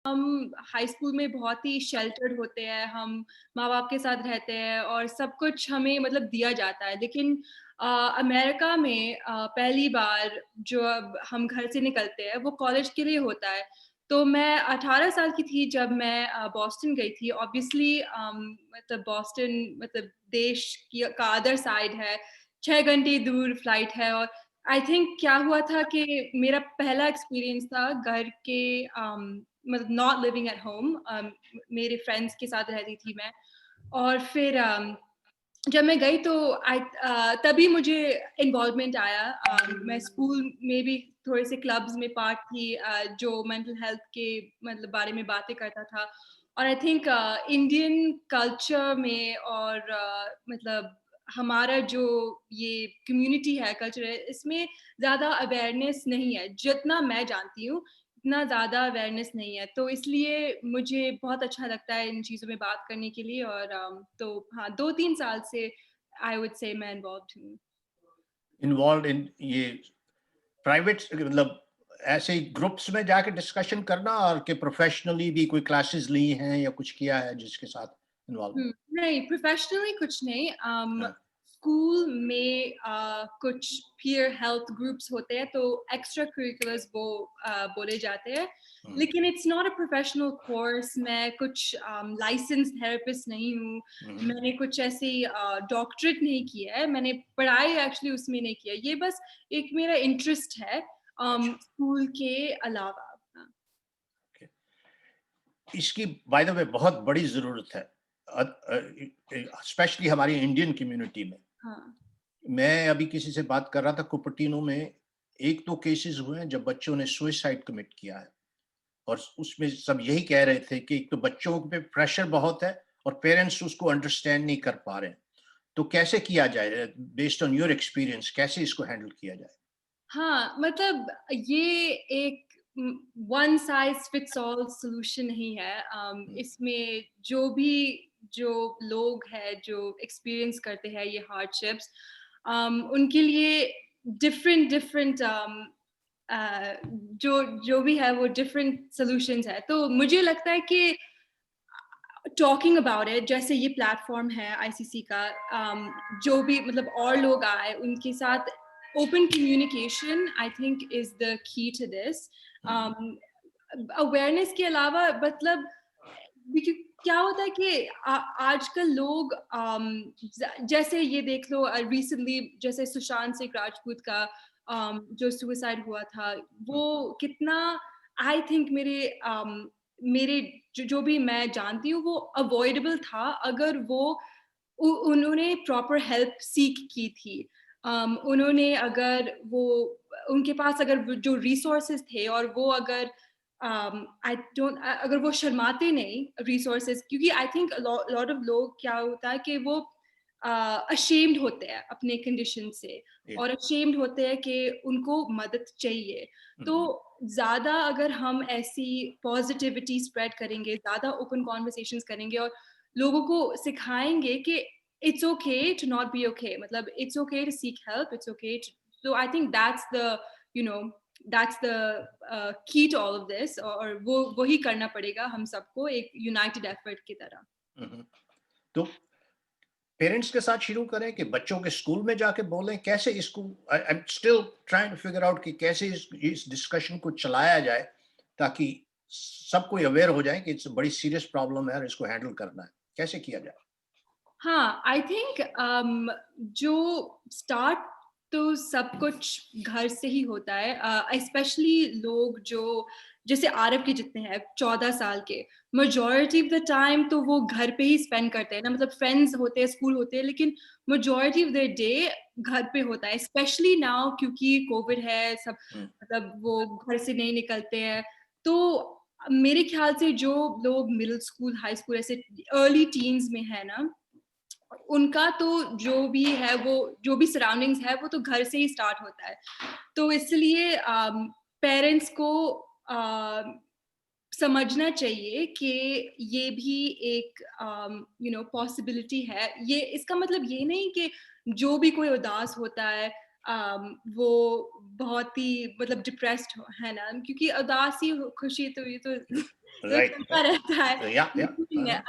हम high school में बहुत ही शेल्टर्ड होते हैं, हम माँ-बाप के साथ रहते हैं और सब कुछ हमें मतलब दिया जाता है। लेकिन अमेरिका में पहली बार जो अब हम घर से निकलते हैं, वो कॉलेज के लिए होता है। तो मैं 18 साल की थी जब मैं बॉस्टन गई थी। ऑब्वियसली मतलब बॉस्टन मतलब देश की का अदर साइड है, 6 घंटे दूर फ्लाइट है और आई थिंक क्या हुआ था कि मेरा पहला एक्सपीरियंस था घर के मतलब नॉट लिविंग एट होम मेरे फ्रेंड्स के साथ रहती थी मैं और फिर जब मैं गई तो तभी मुझे इन्वॉल्वमेंट आया मैं स्कूल में भी थोड़े से क्लब्स में पार्ट थी जो मेंटल हेल्थ के मतलब बारे में बातें करता था और आई थिंक इंडियन कल्चर में और मतलब हमारा जो ये कम्युनिटी है कल्चर है इसमें ज़्यादा अवेयरनेस नहीं है जितना मैं जानती हूँ इतना ज़्यादा अवेयरनेस नहीं है, तो इसलिए मुझे बहुत अच्छा लगता है इन चीज़ों में बात करने के लिए और तो हाँ, 2-3 साल से आई वुड से मैं इन्वॉल्व्ड हूँ। इन्वॉल्व इन ये प्राइवेट मतलब ऐसे ही ग्रुप्स में जाके डिस्कशन करना और कि प्रोफेशनली भी कोई क्लासेस ली हैं या कुछ किया है जिसके साथ इन्वॉल्व? नहीं प्रोफ़ेशनली कुछ नहीं हाँ, स्कूल में कुछ पीयर हेल्थ ग्रुप्स होते हैं तो एक्स्ट्रा करिकुलर्स वो बोले जाते हैं। हुँ, लेकिन it's not a professional course मैं कुछ लाइसेंस्ड थेरेपिस्ट नहीं हूँ। हुँ, हुँ। मैंने कुछ ऐसी डॉक्टरेट नहीं किया है। मैंने पढ़ाई एक्चुअली उसमें नहीं किया। ये बस एक मेरा इंटरेस्ट है अच्छा, स्कूल के अलावा। हाँ। ओके। इसकी बाय द वे बहुत बड़ी ज़रूरत है। स्पेशली हमारी इंडियन कम्युनिटी में। हाँ। मैं अभी किसी से बात कर रहा था कुपर्टिनो में 1-2 केसेस हुए हैं जब बच्चों ने सुसाइड कमिट किया है और उसमें सब यही कह रहे थे कि एक तो बच्चों पे प्रेशर बहुत है और पेरेंट्स उसको अंडरस्टैंड नहीं कर पा रहे हैं। तो कैसे किया जाए बेस्ड ऑन योर एक्सपीरियंस कैसे इसको हैंडल किया जाए? हाँ, मतलब ये एक one size fits all solution नहीं है। हुँ, इसमें जो लोग हैं, जो एक्सपीरियंस करते हैं ये हार्डशिप्स उनके लिए डिफरेंट डिफरेंट जो जो भी है वो डिफरेंट सॉल्यूशंस है। तो मुझे लगता है कि टॉकिंग अबाउट इट जैसे ये प्लेटफ़ॉर्म है आईसीसी का जो भी मतलब और लोग आए उनके साथ open communication I think is the key to this hmm, hmm, awareness के अलावा मतलब देखिए क्या होता है कि आजकल लोग जैसे ये देख लो रिसेंटली जैसे सुशांत सिंह राजपूत का जो सुसाइड हुआ था हुँ, वो कितना आई थिंक मेरे जो भी मैं जानती हूँ वो अवॉइडेबल था अगर वो उन्होंने प्रॉपर हेल्प सीख की थी उन्होंने अगर वो उनके पास अगर जो रिसोर्सेज थे और वो अगर आई डोंट अगर वो शर्माते नहीं रिसोर्सेज क्योंकि आई थिंक लॉट ऑफ लोग क्या होता है कि वो अशेम्ड होते हैं अपने कंडीशन से जी, और अशेम्ड होते हैं कि उनको मदद चाहिए हुँ, तो हुँ, ज़्यादा अगर हम ऐसी पॉजिटिविटी स्प्रेड करेंगे ज़्यादा ओपन कॉन्वर्सेशंस करेंगे और लोगों को सिखाएंगे कि it's okay to not be okay मतलब it's okay to seek help it's okay so I think that's the you know that's the key to all of this और वो वही करना पड़ेगा हम सबको एक यूनाइटेड एफर्ट की तरह। हुँ, हुँ। तो पेरेंट्स के साथ शुरू करें कि बच्चों के स्कूल में जाके बोलें कैसे इसको I am still trying to figure out कि कैसे इस डिस्कशन को चलाया जाए ताकि सब कोई अवेयर हो जाए कि इट्स बड़ी सीरियस प्रॉब्लम है और इसको हैंडल करना है। कैसे किया जाए? हाँ, आई थिंक जो स्टार्ट तो सब कुछ घर से ही होता है स्पेशली लोग जो जैसे आरब के जितने हैं 14 साल के मेजॉरिटी ऑफ द टाइम तो वो घर पे ही स्पेंड करते हैं ना मतलब फ्रेंड्स होते हैं स्कूल होते हैं लेकिन मेजॉरिटी ऑफ द डे घर पे होता है स्पेशली नाउ क्योंकि कोविड है सब हुँ, मतलब वो घर से नहीं निकलते हैं तो मेरे ख्याल से जो लोग मिडिल स्कूल हाई स्कूल ऐसे अर्ली टीन्स में है ना उनका तो जो भी है वो जो भी सराउंडिंग्स है वो तो घर से ही स्टार्ट होता है। तो इसलिए पेरेंट्स को समझना चाहिए कि ये भी एक पॉसिबिलिटी है। ये इसका मतलब ये नहीं कि जो भी कोई उदास होता है वो बहुत ही मतलब डिप्रेस्ड है ना, क्योंकि उदासी खुशी तो ये तो ये राइट, चलता रहता है। या लेकिन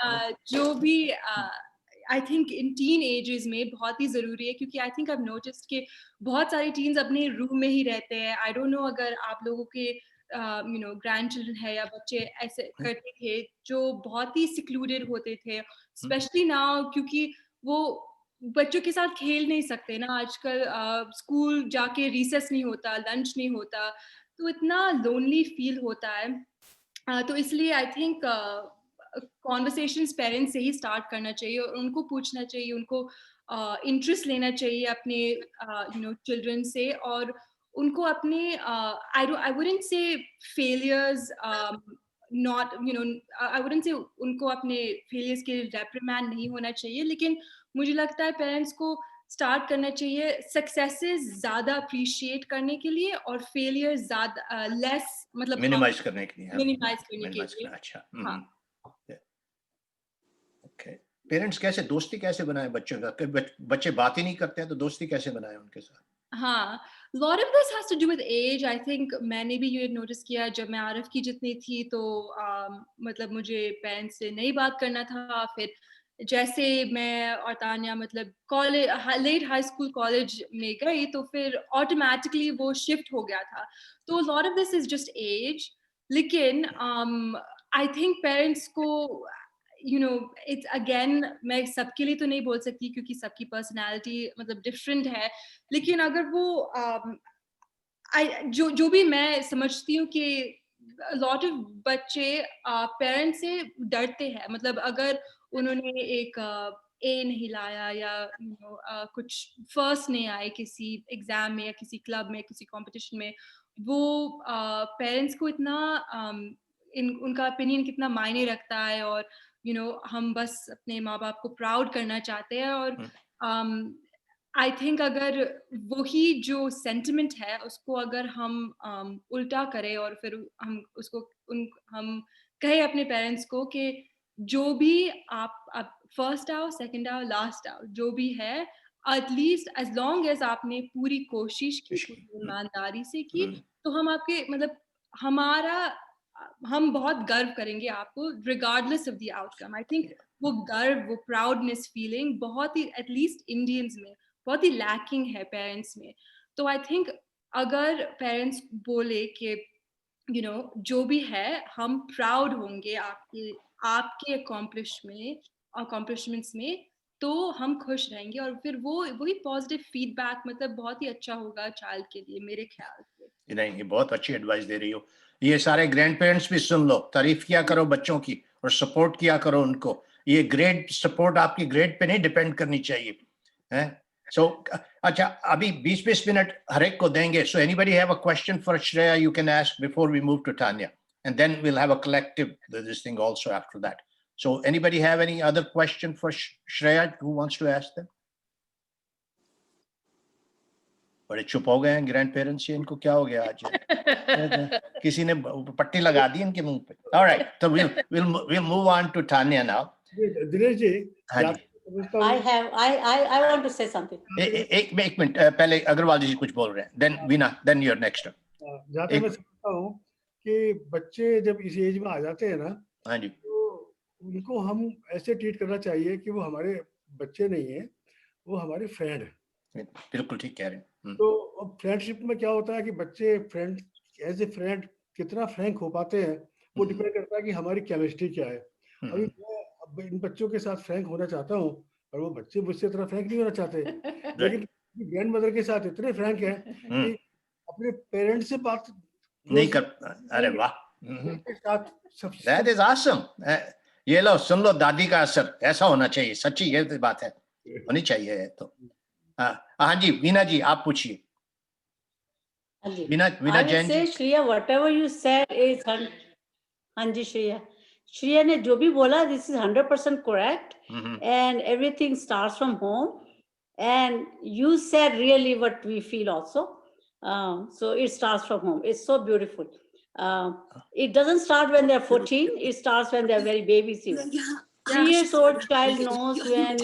जो भी I think in teen ages में बहुत ही ज़रूरी है, क्योंकि I think I have noticed कि बहुत सारे टीन्स अपने रूम में ही रहते हैं। आई डोंट नो अगर आप लोगों के ग्रैंड चिल्ड्रन है या बच्चे ऐसे करते थे जो बहुत ही सिक्लूडेड होते थे, स्पेशली नाउ, क्योंकि वो बच्चों के साथ खेल नहीं सकते ना आजकल। स्कूल जाके रिसेस नहीं होता, लंच नहीं होता, तो इतना लोनली फील होता है। तो इसलिए आई थिंक कॉन्वर्सेशंस पेरेंट्स से ही स्टार्ट करना चाहिए और उनको पूछना चाहिए, उनको इंटरेस्ट लेना चाहिए अपने चिल्ड्रन से, और उनको अपने I wouldn't say failures, not I wouldn't say उनको अपने फेलियर्स के रेप्रिमैंड नहीं होना चाहिए, लेकिन मुझे लगता है पेरेंट्स को स्टार्ट करना चाहिए सक्सेसेस ज़्यादा अप्रिशिएट करने के लिए और फेलियर ज़्यादा लेस मतलब मिनिमाइज करने के लिए, मिनिमाइज करने के मिनिमाइज लिए। करना, अच्छा। हाँ। ओके, पेरेंट्स कैसे दोस्ती कैसे बनाए बच्चों का? बच्चे बात ही नहीं करते हैं तो दोस्ती कैसे बनाए उनके साथ? हाँ, lot of this has to do with age. I think मैंने भी ये नोटिस किया जब मैं आरफ की जितनी थी, तो मतलब मुझे पेरेंट्स से नहीं बात करना था। फिर जैसे मैं और तान्या मतलब लेट हाई स्कूल कॉलेज में गई, तो फिर ऑटोमेटिकली वो शिफ्ट हो गया था। तो lot of this is just age. लेकिन आई थिंक पेरेंट्स को इट्स अगेन, मैं सबके लिए तो नहीं बोल सकती क्योंकि सबकी पर्सनैलिटी मतलब डिफरेंट है। लेकिन अगर वो जो भी मैं समझती हूँ कि लॉट ऑफ बच्चे पेरेंट्स से डरते हैं। मतलब अगर उन्होंने एक ए नहीं लाया या कुछ फर्स्ट नहीं आए किसी एग्जाम में या किसी क्लब में किसी कंपटीशन में, वो पेरेंट्स को इतना उनका ओपिनियन कितना मायने रखता है, और हम बस अपने माँ बाप को प्राउड करना चाहते हैं। और आई थिंक अगर वही जो सेंटिमेंट है उसको अगर हम उल्टा करें और फिर हम उसको हम कहें अपने पेरेंट्स को कि जो भी आप फर्स्ट आओ, सेकंड आओ, लास्ट आओ, जो भी है, एटलीस्ट एज लॉन्ग एज आपने पूरी कोशिश की, इसकी, पूरी ईमानदारी से की, तो हम आपके मतलब हमारा हम बहुत गर्व करेंगे आपको regardless of the outcome. I think वो गर्व, वो प्राउडनेस फीलिंग बहुत ही एटलीस्ट इंडियंस में बहुत ही लैकिंग है पेरेंट्स में। तो आई थिंक अगर पेरेंट्स बोले कि जो भी है हम प्राउड होंगे आपके आपके अकॉम्प्लिशमेंट्स में, तो हम खुश रहेंगे, और फिर वो वही पॉजिटिव फीडबैक मतलब बहुत ही अच्छा होगा चाइल्ड के लिए मेरे ख्याल से। नहीं, ये बहुत अच्छी एडवाइस दे रही हो। ये सारे ग्रैंड पेरेंट्स भी सुन लो, तारीफ किया करो बच्चों की और सपोर्ट किया करो उनको। ये ग्रेड सपोर्ट आपकी ग्रेड पे नहीं डिपेंड करनी चाहिए, है? सो अच्छा, अभी 20-20 मिनट हर एक को देंगे। So anybody have a question for Shreya, you can ask before we move to Tanya, and then we'll have a collective this thing also after that. So anybody have any other question for Shreya who wants to ask them? बड़े चुप हो गए हैं grand parents, ये इनको क्या हो गया आज? किसी ने पट्टी लगा दी इनके मुंह पे। ऑलराइट, तो we'll move on to Tanya now. Dinesh ji, हाँ जी, I want to say something. एक मिनट, पहले अग्रवाल जी कुछ बोल रहे हैं, then Veena, then you're next. जहाँ तक मैं समझता हूँ कि बच्चे जब इस एज में आ जाते हैं ना, हाँ जी, तो उनको हम ऐसे ट्रीट करना चाहिए कि वो हमारे बच्चे नहीं है, वो हमारे फ्रेंड है। बिल्कुल ठीक कह रहे हैं। तो अब फ्रेंडशिप में क्या होता है कि बच्चे फ्रेंड एज ए फ्रेंड कितना फ्रैंक हो पाते हैं, वो डिपेंड करता है कि हमारी केमिस्ट्री क्या है। अभी मैं अब इन बच्चों के साथ फ्रैंक होना चाहता हूँ और वो बच्चे मुझसे तरह फ्रैंक नहीं होना चाहते, लेकिन ग्रैंड मदर के साथ इतने फ्रैंक हैं कि अपने पेरेंट्स से बात नहीं कर, अरे वाह, के साथ सब that is awesome. ये लो सुन लो, दादी का असर ऐसा होना चाहिए, सच्ची ये बात है, होनी चाहिए। तो हाँ जी, वीना जी आप पूछिए। Veena Jain ji. Shreya, whatever you said is हाँ जी श्रेया ने जो भी बोला, this is 100% correct, and everything starts from home, and you said really what we feel also. So it starts from home. It's so beautiful. It doesn't start when they're 14. It starts when they're very babies even. 3-year-old child knows when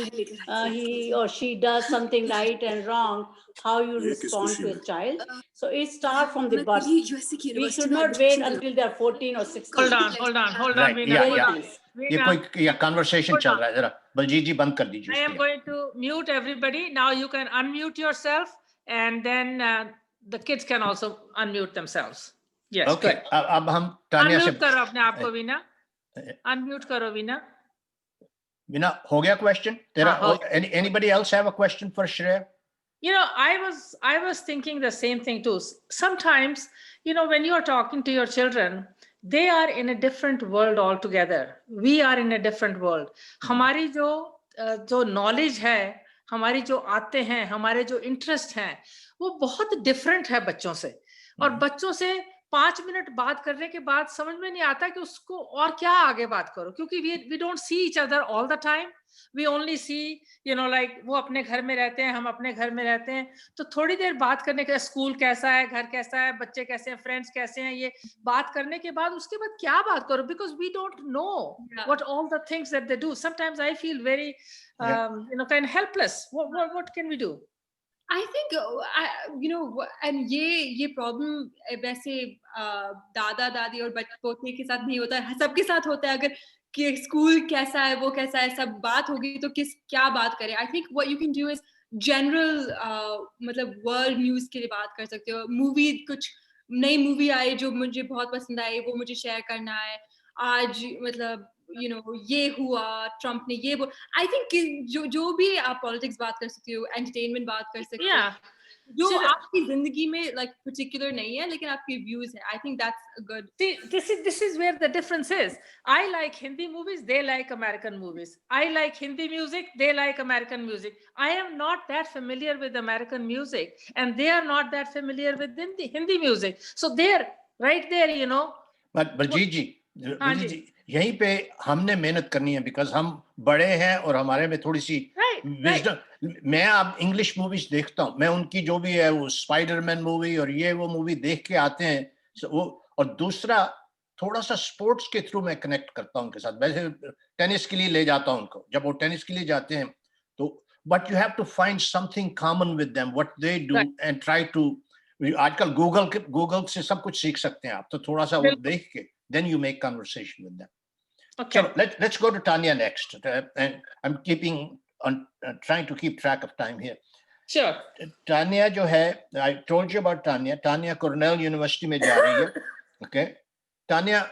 he or she does something right and wrong, how you respond to a child. So it starts from the birth. We should not wait until they are 14 or 16. hold on, Right, Veena, yeah, hold yeah. on. ये Veena, कोई conversation hold चल on. रहा है, जरा बलजीत जी बंद कर दीजिए I am उसको। going to mute everybody. Now you can unmute yourself, and then the kids can also unmute themselves. Yes, Okay, good. अब हम तानिया से Unmute करो अपने आप को, वीना. Unmute करो, वीना. वीना हो गया question तेरा? हाँ, हो गया. Anybody else have a question for Shreya? You know, I was thinking the same thing too. Sometimes, you know, when you are talking to your children, they are in a different world altogether. We are in a different world. हमारी जो knowledge है, हमारी जो आते हैं, हमारे जो interest हैं, वो बहुत different है बच्चों से. और बच्चों से 5 मिनट बात करने के बाद समझ में नहीं आता कि उसको और क्या आगे बात करो, क्योंकि we don't see each other all the time. We only see, you know, like वो अपने घर में रहते हैं, हम अपने घर में रहते हैं, तो थोड़ी देर बात करने के, स्कूल कैसा है, घर कैसा है, बच्चे कैसे हैं, फ्रेंड्स कैसे हैं, ये बात करने के बाद उसके बाद क्या बात करो, because we don't know what all the things that they do. Sometimes I feel very you know, kind of helpless. What can we do? I think you know, and ये problem वैसे दादा दादी और पोते के साथ नहीं होता है, सबके साथ होता है. अगर कि स्कूल कैसा है, वो कैसा है, सब बात होगी तो क्या बात करें. I think what you can do is general मतलब वर्ल्ड न्यूज के लिए बात कर सकते हो. मूवी, कुछ नई मूवी आई जो मुझे बहुत पसंद आई, वो मुझे शेयर करना है. आज मतलब you know, ये हुआ, ट्रम्प ने ये I think जो भी आप पॉलिटिक्स बात कर सकते हो, एंटरटेनमेंट बात कर सकते हो, जो आपकी जिंदगी में like particular नहीं है, लेकिन आपके views है. I think that's a good. See, this is where the difference is. I like Hindi movies, they like American movies. I like Hindi music, they like American music. I am not that familiar with American music, and they are not that familiar with Hindi music. So they're right there, you know. But Baljeet जी, यहीं पे हमने मेहनत करनी है, because हम बड़े हैं और हमारे में थोड़ी सी विजडम. मैं अब इंग्लिश मूवीज देखता हूँ, मैं उनकी जो भी है वो स्पाइडरमैन मूवी और ये वो मूवी देख के आते हैं वो. और दूसरा थोड़ा सा स्पोर्ट्स के थ्रू मैं कनेक्ट करता हूँ उनके साथ. वैसे टेनिस के लिए ले जाता हूँ उनको, जब वो टेनिस के लिए जाते हैं तो but you have to find something common with them, what they do, and try to. आजकल गूगल से सब कुछ सीख सकते हैं आप, तो थोड़ा सा वो देख के then you make conversation with them. Okay. So let's go to Tanya next. And I'm trying to keep track of time here. Sure. Tanya जो है, I told you about Tanya. Tanya Cornell University में जा रही है. Okay. Tanya,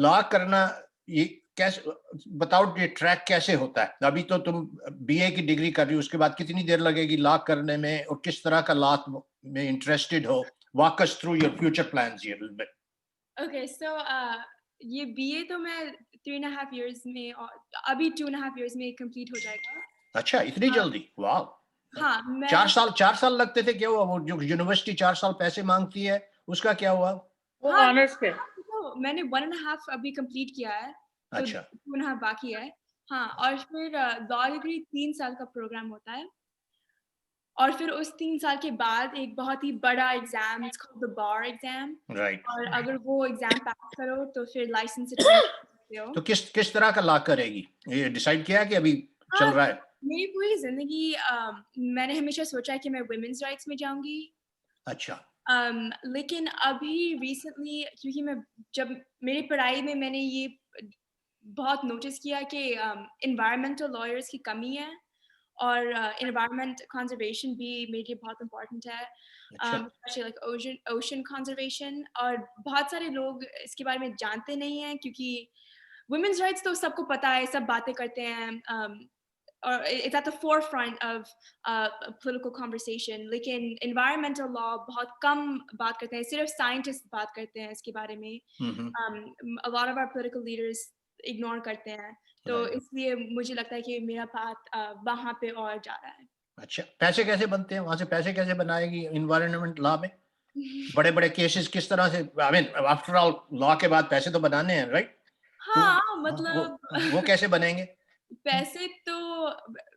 law करना ये कैसे, बताओ ये ट्रैक कैसे होता है? अभी तो तुम BA की डिग्री कर रही हो, उसके बाद कितनी देर लगेगी लॉ करने में, और किस तरह का लॉ में इंटरेस्टेड हो? Walk us through your future plans here a little bit. Okay, so ये BA तो मैं 3.5 years में, अभी 2.5 years में कंप्लीट हो जाएगा. अच्छा, इतनी जल्दी? वाह. हाँ, मैं 4 साल लगते थे. क्या हुआ? वो जो यूनिवर्सिटी 4 साल पैसे मांगती है, उसका क्या हुआ? वो ऑनर्स पे. तो मैंने 1.5 अभी कंप्लीट किया है. अच्छा. 2.5 बाकी है. हाँ, और फिर लॉ डिग्री 3 साल का प्रोग्राम होता है. और फिर उस 3 साल के बाद एक बहुत ही बड़ा exam, it's called the bar exam. Right. और अगर वो एग्जाम पास करो तो फिर लाइसेंस करते हो. तो किस तरह का लॉ करेगी? ये डिसाइड किया कि अभी चल रहा है? मेरी पूरी जिंदगी मैंने हमेशा सोचा है कि मैं वुमेन्स राइट्स में जाऊंगी. अच्छा. लेकिन अभी रिसेंटली, क्योंकि मैं जब मेरी पढ़ाई में मैंने ये बहुत नोटिस किया कि एनवायरमेंटल लॉयर्स की कमी है, और environment conservation भी मेरे लिए बहुत important है. Especially like ocean conservation. और बहुत सारे लोग इसके बारे में जानते नहीं हैं, क्योंकि women's rights तो सबको पता है, सब बातें करते हैं, और it's at the forefront of political conversation. लेकिन environmental law बहुत कम बात करते हैं, सिर्फ scientists बात करते हैं इसके बारे में. A lot of our political leaders ignore करते हैं, तो इसलिए मुझे लगता है कि मेरा पाथ वहाँ पे और जा रहा है. अच्छा, पैसे कैसे बनते हैं वहाँ से? पैसे कैसे बनाएगी एनवायरनमेंट लॉ में? बड़े केसेस किस तरह से? I mean after all law के बाद पैसे तो बनाने हैं, राइट? हाँ, मतलब वो कैसे बनेंगे? पैसे तो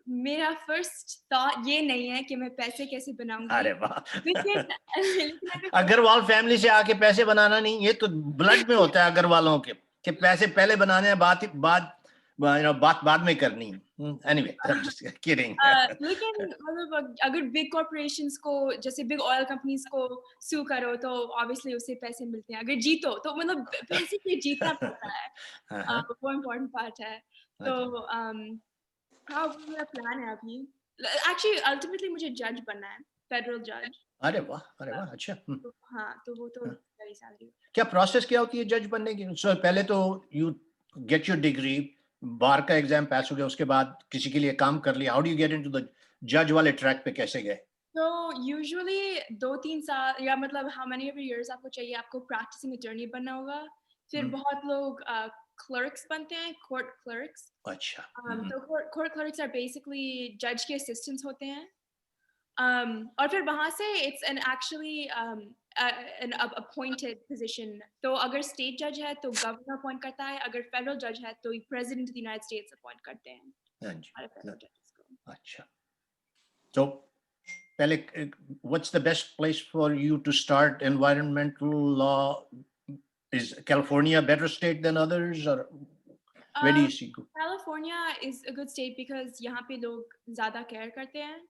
मेरा फर्स्ट थॉट ये नहीं है कि मैं पैसे कैसे बनाऊंगी. अरे वाह. लेकिन अग्रवाल फैमिली से आके पैसे बनाना नहीं, ये तो ब्लड में होता है अग्रवालों के, कि पैसे पहले बनाने हैं, बाद बात बाद में करनी है. Anyway, I'm just kidding. लेकिन मतलब अगर बिग कॉर्पोरेशंस को जैसे बिग ऑयल कंपनीज को सू करो तो ऑब्वियसली उससे पैसे मिलते हैं. अगर जीतो तो मतलब पैसे के जीतना पड़ता है. वो इम्पोर्टेंट पार्ट है. तो हाँ वो मेरा प्लान है अभी. एक्चुअली अल्टीमेटली मुझे जज बनना है, फेडरल जज. अरे वाह, अच्छा. हाँ तो वो तो मेरी सैलरी. क्या प्रोसेस क्या होती है जज बनने की? सो पहले तो यू गेट योर डिग्री, बार का एग्जाम पास हो गया, उसके बाद किसी के लिए काम कर लिया. How do you get into the जज वाले ट्रैक पे कैसे गए? तो यूजुअली 2-3 साल या मतलब हाउ मेनी ऑफ इयर्स आपको चाहिए, आपको प्रैक्टिसिंग अटॉर्नी बनना होगा. फिर बहुत लोग क्लर्क्स बनते हैं, कोर्ट क्लर्क्स. अच्छा. तो कोर्ट क्लर्क्स आर बेसिकली जज के असिस्टेंट्स होते हैं. और फिर वहाँ से it's an actually an appointed position. तो अगर स्टेट जज है तो गवर्नर अपॉइंट करता है, अगर फेडरल जज है तो president of the United States appoint करते हैं. हाँ जी. फेडरल जजेस को. अच्छा. तो पहले what's the best place for you to start environmental law? Is California a better state than others, or where do you see? California is a good state because यहाँ पे लोग ज़्यादा केयर करते हैं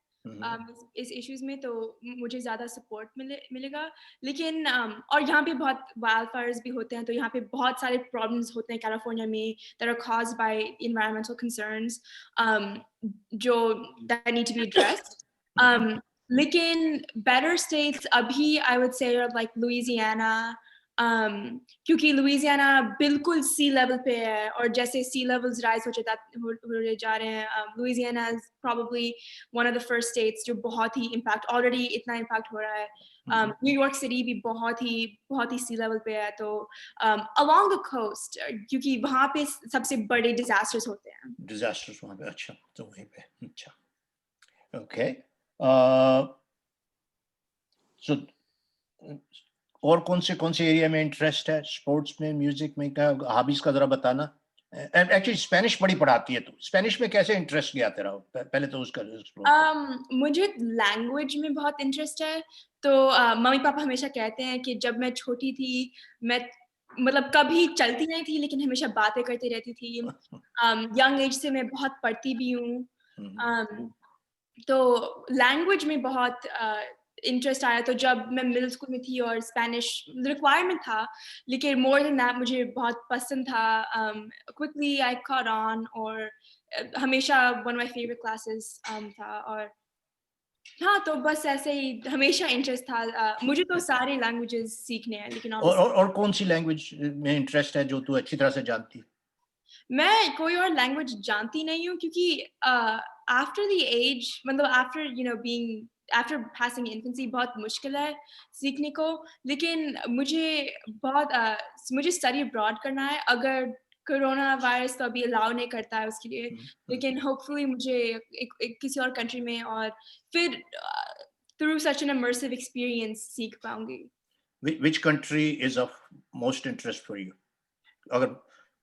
इस इश्यूज में, तो मुझे ज़्यादा सपोर्ट मिलेगा. लेकिन और यहाँ पे बहुत वाइल्ड फायर्स भी होते हैं, तो यहाँ पे बहुत सारे प्रॉब्लम्स होते हैं कैलिफोर्निया में that are caused by environmental concerns जो that need to be addressed. लेकिन better states अभी I would say are like Louisiana, क्योंकि लुइसियाना बिल्कुल सी लेवल पे है, और जैसे सी लेवल्स राइज हो जा रहे हैं, Louisiana is probably one of the first states जो बहुत ही इम्पैक्ट, ऑलरेडी इतना इम्पैक्ट हो रहा है. न्यूयॉर्क सिटी भी बहुत ही सी लेवल पे है. तो अलोंग द कोस्ट, क्योंकि वहाँ पे सबसे बड़े डिजास्टर्स होते हैं. डिजास्टर्स वहाँ पे. अच्छा, तो वहीं पे. अच्छा, ओके. सो और कौन से एरिया में इंटरेस्ट है? स्पोर्ट्स में, म्यूजिक में, क्या हॉबीज का जरा बताना. एक्चुअली स्पेनिश बड़ी पढ़ाती है, तो स्पेनिश में कैसे इंटरेस्ट गया तेरा? पहले तो उसका मुझे लैंग्वेज में बहुत इंटरेस्ट है. तो मम्मी पापा हमेशा कहते हैं कि जब मैं छोटी थी, मैं मतलब कभी चलती नहीं थी लेकिन हमेशा बातें करती रहती थी. यंग एज से मैं बहुत पढ़ती भी हूँ. तो लैंग्वेज में बहुत इंटरेस्ट आया. तो जब मैं मिडिल स्कूल में थी और स्पेनिश रिक्वायरमेंट था, लेकिन मोर देन दैट मुझे बहुत पसंद था. क्विकली आई कॉट ऑन, और हमेशा one of my favourite classes था. और हाँ, तो बस ऐसे ही हमेशा इंटरेस्ट था. मुझे तो सारे लैंग्वेजेस सीखने हैं, लेकिन और कौन सी लैंग्वेज में इंटरेस्ट है जो तू अच्छी तरह से जानती है? मैं कोई और लैंग्वेज जानती नहीं हूँ, क्योंकि आफ्टर द एज, मतलब after you know being after passing infancy बहुत मुश्किल है सीखने को. लेकिन मुझे स्टडी अब्रॉड करना है. अगर कोरोना वायरस तो अभी अलाउ नहीं करता है उसके लिए, लेकिन होपफुली मुझे किसी और कंट्री में, और फिर through such an immersive experience सीख पाऊंगी. Which country is of most interest for you? अगर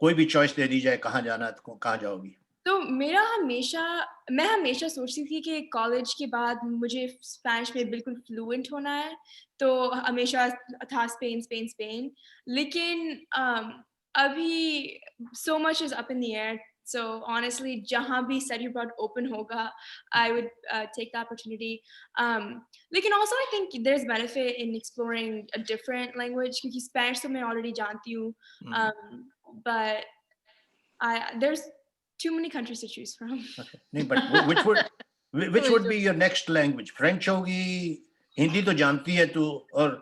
कोई भी चॉइस दे दी जाए, कहाँ जाना है तो कहाँ जाओगी? तो मैं हमेशा सोचती थी कि कॉलेज के बाद मुझे स्पेनिश में बिल्कुल फ्लुएंट होना है. तो हमेशा था स्पेन. लेकिन अभी so much is up in the air. So honestly, जहाँ भी study abroad open होगा, I would take the opportunity. लेकिन also I think there's benefit in exploring a different language, क्योंकि Spanish तो मैं already जानती हूँ. But there's too many countries to choose from. Okay. नहीं, but which would be your next language? French होगी, हिंदी तो जानती है तू, और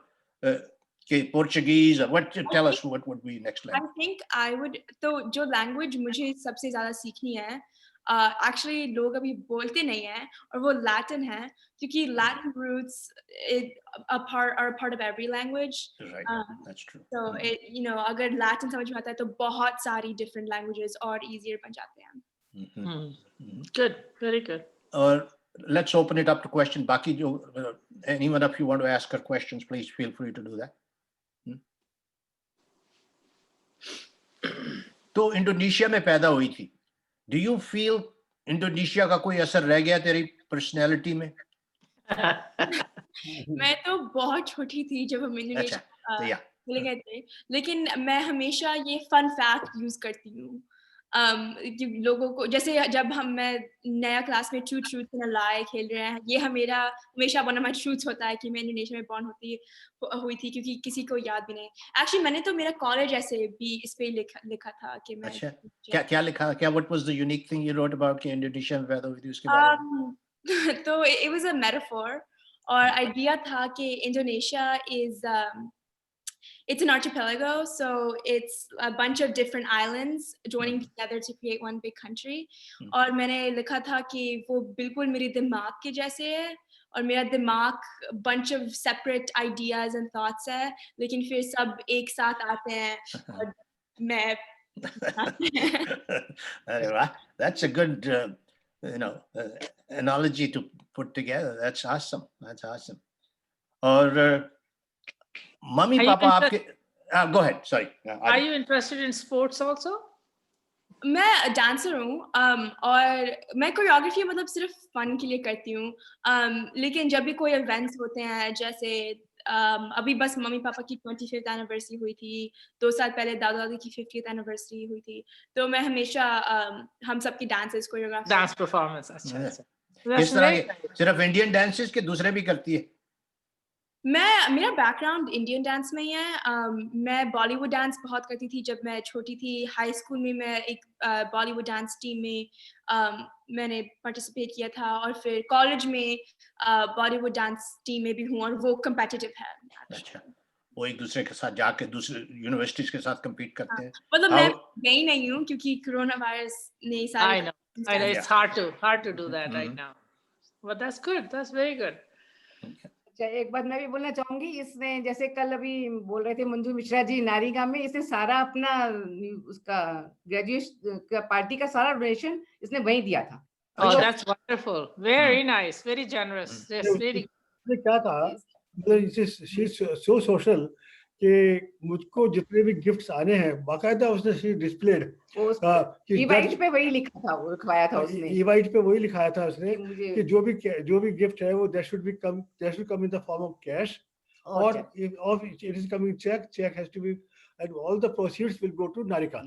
Portuguese, or what? Tell us what would be next language. I think I would. तो जो language मुझे सबसे ज़्यादा सीखनी है, actually लोग अभी बोलते नहीं हैं, और वो Latin है, क्योंकि Latin roots are part of every language. Right, that's true. So you know, अगर Latin समझ में आता है तो बहुत सारी different languages और easier बन जाते हैं. Good, very good. और let's open it up to question. बाकी जो anyone of you want to ask her questions, please feel free to do that. तो इंडोनेशिया में पैदा हुई थी. Do you feel इंडोनेशिया का कोई असर रह गया तेरी पर्सनैलिटी में? मैं तो बहुत छोटी थी जब हम इंडोनेशिया चले गए थे, लेकिन मैं हमेशा ये फन फैक्ट यूज करती हूँ. लोगों को जैसे जब मैं नया क्लास में ट्रूथ ट्रूथ एंड लाई खेल रहे हैं, ये हमेशा वन ऑफ माय ट्रूथ्स होता है कि मैं इंडोनेशिया में बॉर्न हुई थी, क्योंकि किसी को याद भी नहीं। एक्चुअली मैंने तो मेरा कॉलेज ऐसे भी इस पे लिखा था कि मैं अच्छा, क्या लिखा, क्या what was the unique thing you wrote about कि इंडोनेशिया में पैदा हुई थी उसके बारे में? तो इट वाज अ मेटाफोर, और आइडिया था कि Indonesia is it's an archipelago, so it's a bunch of different islands joining together to create one big country. और मैंने लिखा था कि वो बिल्कुल मेरे दिमाग के जैसे है, और मेरा दिमाग bunch of separate ideas and thoughts है, लेकिन फिर सब एक साथ आते हैं और मैं अरे वाह, that's a good analogy to put together. That's awesome. That's awesome. और मम्मी Are you पापा आपके go ahead, sorry. Are you interested in sports also? मैं डांसर हूँ, और मैं कोरियोग्राफी मतलब सिर्फ फन के लिए करती हूँ, लेकिन जब भी कोई इवेंट्स होते हैं, जैसे अभी बस मम्मी पापा की 25th एनिवर्सरी हुई थी, 2 साल पहले दादा दादी की 50th एनिवर्सरी हुई थी, तो मैं हमेशा हम सबकी डांसेस कोरियोग्राफी Dance performance. अच्छा, अच्छा. किस तरह के? सिर्फ इंडियन डांसेस के दूसरे भी करती है? मेरा बैकग्राउंड इंडियन डांस में ही है। मैं बॉलीवुड डांस बहुत करती थी जब मैं छोटी थी। हाई स्कूल में मैं एक बॉलीवुड डांस टीम में मैंने पार्टिसिपेट किया था, और फिर कॉलेज में बॉलीवुड डांस टीम में भी हूँ, और वो कम्पिटिटिव है। अच्छा, वो एक दूसरे के साथ जाके दूसरे यूनिवर्सिटीज के साथ compete करते हैं? मतलब मैं गई नहीं हूँ क्योंकि कोरोना वायरस ने सारे I know. It's hard to do that right now. But that's good. That's very good. एक बात मैं भी बोलना चाहूंगी, इसने जैसे कल अभी बोल रहे थे मंजू मिश्रा जी नारीगा में, इसने सारा अपना उसका ग्रेजुएशन का पार्टी का सारा डोनेशन इसने वहीं दिया था। Oh, that's wonderful. Very nice. Very generous. Yes, very. क्या था, शी सो सोशल कि मुझको जितने भी गिफ्ट्स आने हैं बाकायदा उसने शी डिस्प्लेड इवाइट पे वही लिखा था, वो लिखवाया था उसने, इवाइट पे वही लिखाया था उसने कि जो भी गिफ्ट है वो that should come in the form of cash, और it is coming check has to be and all the proceeds will go to Narika.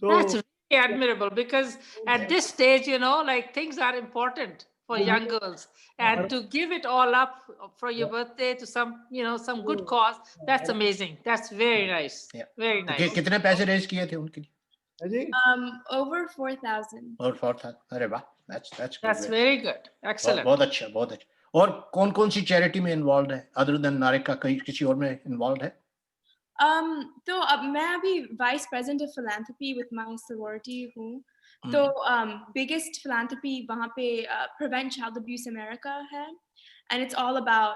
So That's really admirable, because at this stage, like, things are important for young girls, and to give it all up for your birthday to some good cause, that's amazing. That's very nice. Very nice. कितने पैसे raise किए थे उनके लिए? Over 4,000. और 4,000. अरे वाह, that's very good. Excellent. बहुत अच्छा, बहुत अच्छा. और कौन सी चैरिटी में इन्वॉल्व है other than नारिका? किसी और में इन्वॉल्व है? तो अब मैं अभी vice president of philanthropy with my sorority हूँ. तो बिगेस्ट फिलैंथ्रोपी वहाँ पे प्रिवेंट चाइल्ड अब्यूज अमेरिका है, and it's all about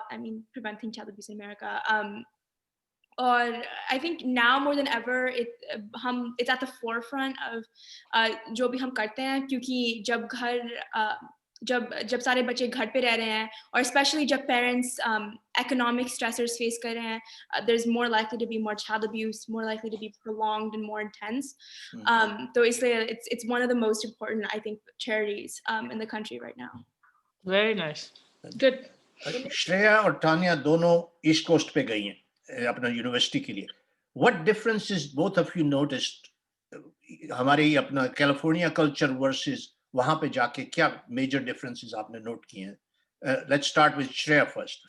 preventing child abuse America. और I think now more than ever it's at the forefront of जो भी हम करते हैं, क्योंकि जब सारे बच्चे घर पे रह रहे हैं, और स्पेशली जब पेरेंट्स economic stressors फेस कर रहे हैं, there's more likely to be more child abuse, more likely to be prolonged and more intense. तो इसलिए it's one of the most important, I think, charities in the country right now. Very nice. Good. Shreya और तानिया दोनों east coast पे गई हैं अपना university के लिए. What differences both of you noticed हमारे अपना कैलिफोर्निया कल्चर वर्सेस वहां पे जाके, क्या मेजर डिफरेंसेस आपने नोट किए हैं? Let's start with Shreya first.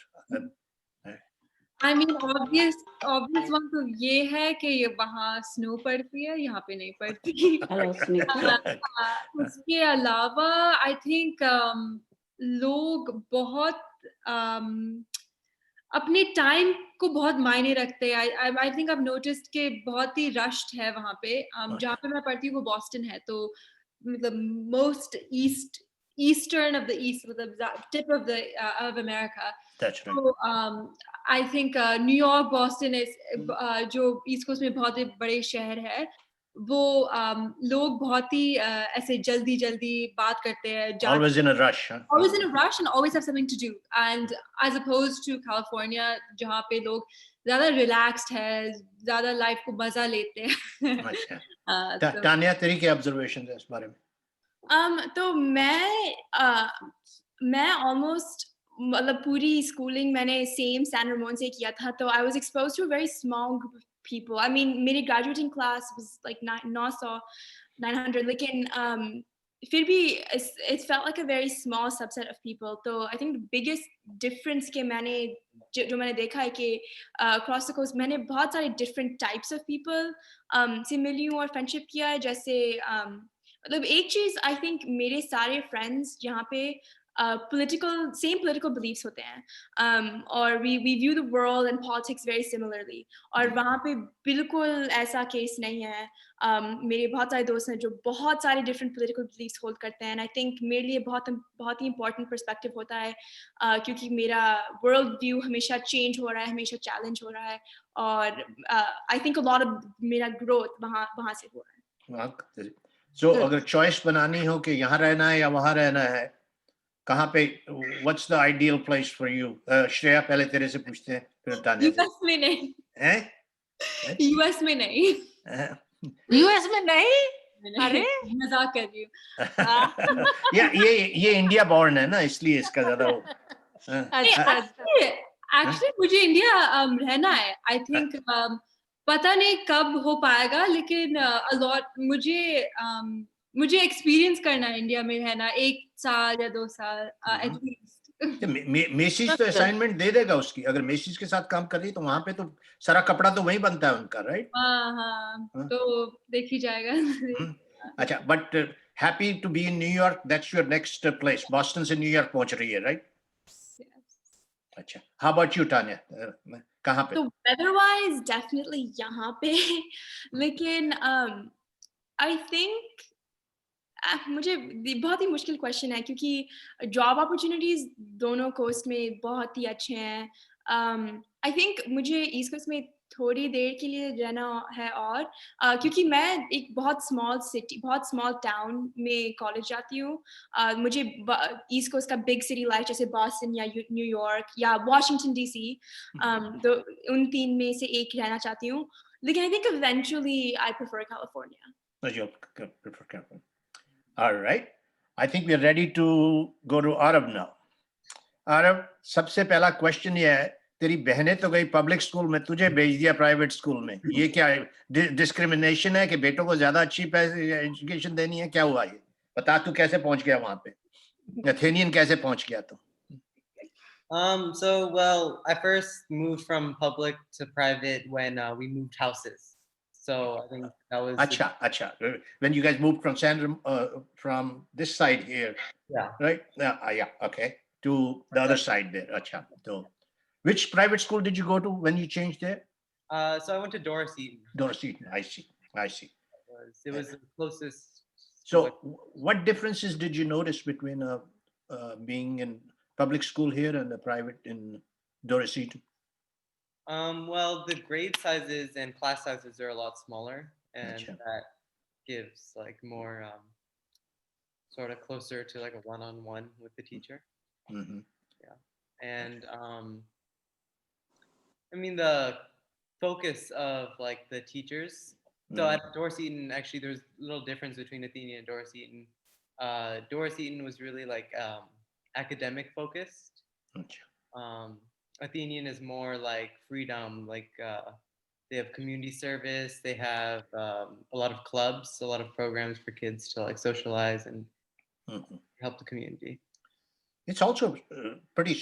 I mean, obvious one तो ये है कि वहाँ स्नो पड़ती है, यहाँ पे नहीं पड़ती. उसके अलावा I think लोग बहुत अपने टाइम को बहुत मायने रखते हैं. I think I've noticed कि बहुत ही रश्ड है वहाँ पे. जहाँ पे मैं पढ़ती हूँ वो बॉस्टन है, तो मतलब most eastern of the east, the tip of America. That's right. So I think New York, Boston is जो ईस्ट कोस्ट में बहुत ही बड़े शहर है, वो लोग बहुत ही ऐसे जल्दी बात करते हैं. Always in a rush. Huh? Always in a rush and always have something to do. And as opposed to California, जहाँ पे लोग ज़्यादा relaxed है, ज़्यादा लाइफ को मजा लेते हैं. तानिया, तेरी क्या observations है इस बारे में? तो मैं almost मतलब पूरी schooling मैंने same San Ramon से किया था, तो I was exposed to a very small group of people. I mean, मेरी graduating class was like 900, 900 लेकिन फिर भी it felt like a very small subset of people. तो I think the biggest difference के जो मैंने देखा है कि across the coast मैंने बहुत सारे different types of people से मिली हूँ और friendship किया है जैसे मतलब एक चीज़ I think मेरे सारे friends यहाँ पे same political beliefs होते हैं और we view the world and politics very similarly और वहाँ पे बिल्कुल ऐसा case नहीं है मेरे बहुत सारे दोस्त हैं जो बहुत सारे different political beliefs hold करते हैं and I think मेरे लिए बहुत ही important perspective होता है क्योंकि मेरा world view हमेशा change हो रहा है हमेशा challenge हो रहा है और I think a lot of मेरा growth वहाँ से हो रहा है So अगर choice बनानी हो कि यहाँ रहना है या वहाँ रहना है कहाँ पे what's the ideal place for you Shreya पहले तेरे से पूछते हैं फिर तान्या से US में नहीं हैं US में नहीं US में नहीं अरे मजाक कर रही हूँ ये इंडिया बॉर्न है ना इसलिए इसका ज्यादा एक्चुअली मुझे इंडिया रहना है आई थिंक पता नहीं कब हो पाएगा लेकिन मुझे एक्सपीरियंस करना है इंडिया में रहना 1 साल या 2 साल एटलीस्ट मेसिस तो असाइनमेंट दे देगा उसकी अगर मेसिस के साथ काम कर रही है तो वहां पे तो सारा कपड़ा तो वहीं बनता है उनका राइट हाँ तो देखी जाएगा अच्छा but happy to be in New York that's your next place Boston से न्यूयॉर्क पहुंच रही है राइट अच्छा हाउ अबाउट यू तान्या कहाँ पे तो वेदर वाइज डेफिनेटली यहाँ पे लेकिन आई थिंक मुझे बहुत ही मुश्किल क्वेश्चन है क्योंकि जॉब अपॉर्चुनिटीज दोनों कोस्ट में बहुत ही अच्छे हैं आई थिंक मुझे ईस्ट कोस्ट में थोड़ी देर के लिए रहना है और क्योंकि मैं एक बहुत स्मॉल टाउन में कॉलेज जाती हूँ मुझे ईस्ट कोस्ट का बिग सिटी लाइफ जैसे बॉस्टन या न्यूयॉर्क या वॉशिंगटन डीसी तो उन 3 में से एक रहना चाहती हूँ लेकिन I think eventually I prefer California All right. I think we are ready to go to Arab now. Arab, सबसे पहला क्वेश्चन ये है तेरी बहनें तो गई पब्लिक स्कूल में तुझे भेज दिया प्राइवेट स्कूल में ये क्या डिस्क्रिमिनेशन है कि बेटों को ज्यादा अच्छी एजुकेशन देनी है क्या हुआ ये बता तू कैसे पहुंच गया वहां पे एथेनियन कैसे पहुंच गया तू So well I first moved from public to private when we moved houses. So I think that was Acha. When you guys moved from this side here, right? Yeah, okay. To the other side there. Acha. So, which private school did you go to when you changed there? So I went to Doris Eaton. Doris Eaton. I see. It was the closest. So, what differences did you notice between being in public school here and the private in Doris Eaton? Well, the grade sizes and class sizes are a lot smaller, and that gives like more sort of closer to like a one-on-one with the teacher. Yeah, and I mean the focus of like the teachers. So at Doris Eaton, actually, there's a little difference between Athenian and Doris Eaton. Doris Eaton was really like academic focused. Athenian is more like freedom, like they have community service, they have a lot of clubs, a lot of programs for kids to like socialize and help the community. It's also pretty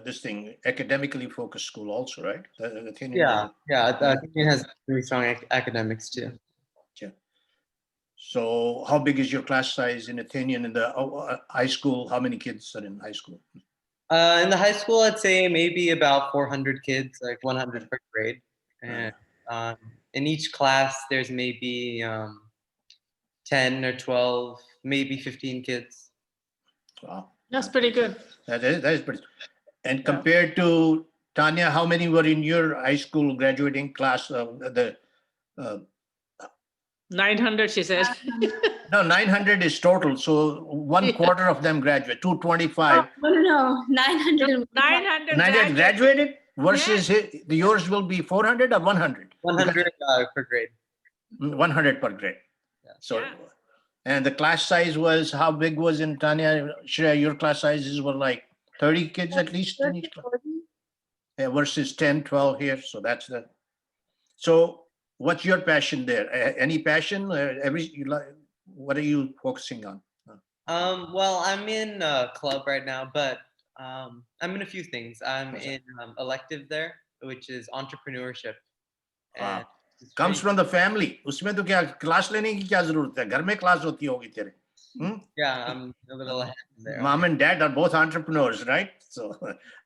this thing academically focused school also, right? Athenian Athenian has really strong academics too. Yeah. So how big is your class size in Athenian in the high school? How many kids are in high school? In the high school, I'd say maybe about 400 kids, like 100 per grade. And in each class, there's maybe 10 or 12, maybe 15 kids. Wow. That's pretty good. That is pretty. And compared to Tanya, how many were in your high school graduating class? 900, she said. No, 900 is total. So 1/4 of them graduate, 225. No, 900. 900 graduated versus yours will be 400 or 100? 100 per grade. 100 per grade. Yeah. So, and the class size was, how big was in Tanya? Shreya, your class sizes were like 30 kids at least in each class? Yeah, versus 10, 12 here. So that's the. So what's your passion there? Any passion? what are you focusing on? Well, I'm in a club right now, but I'm in a few things. I'm in elective there, which is entrepreneurship. And it's Comes pretty- from the family. उसमें तो क्या class लेने की क्या जरूरत है? घर में क्लास होती होगी तेरे. Yeah, I'm a little ahead there. Mom and dad are both entrepreneurs, right? So,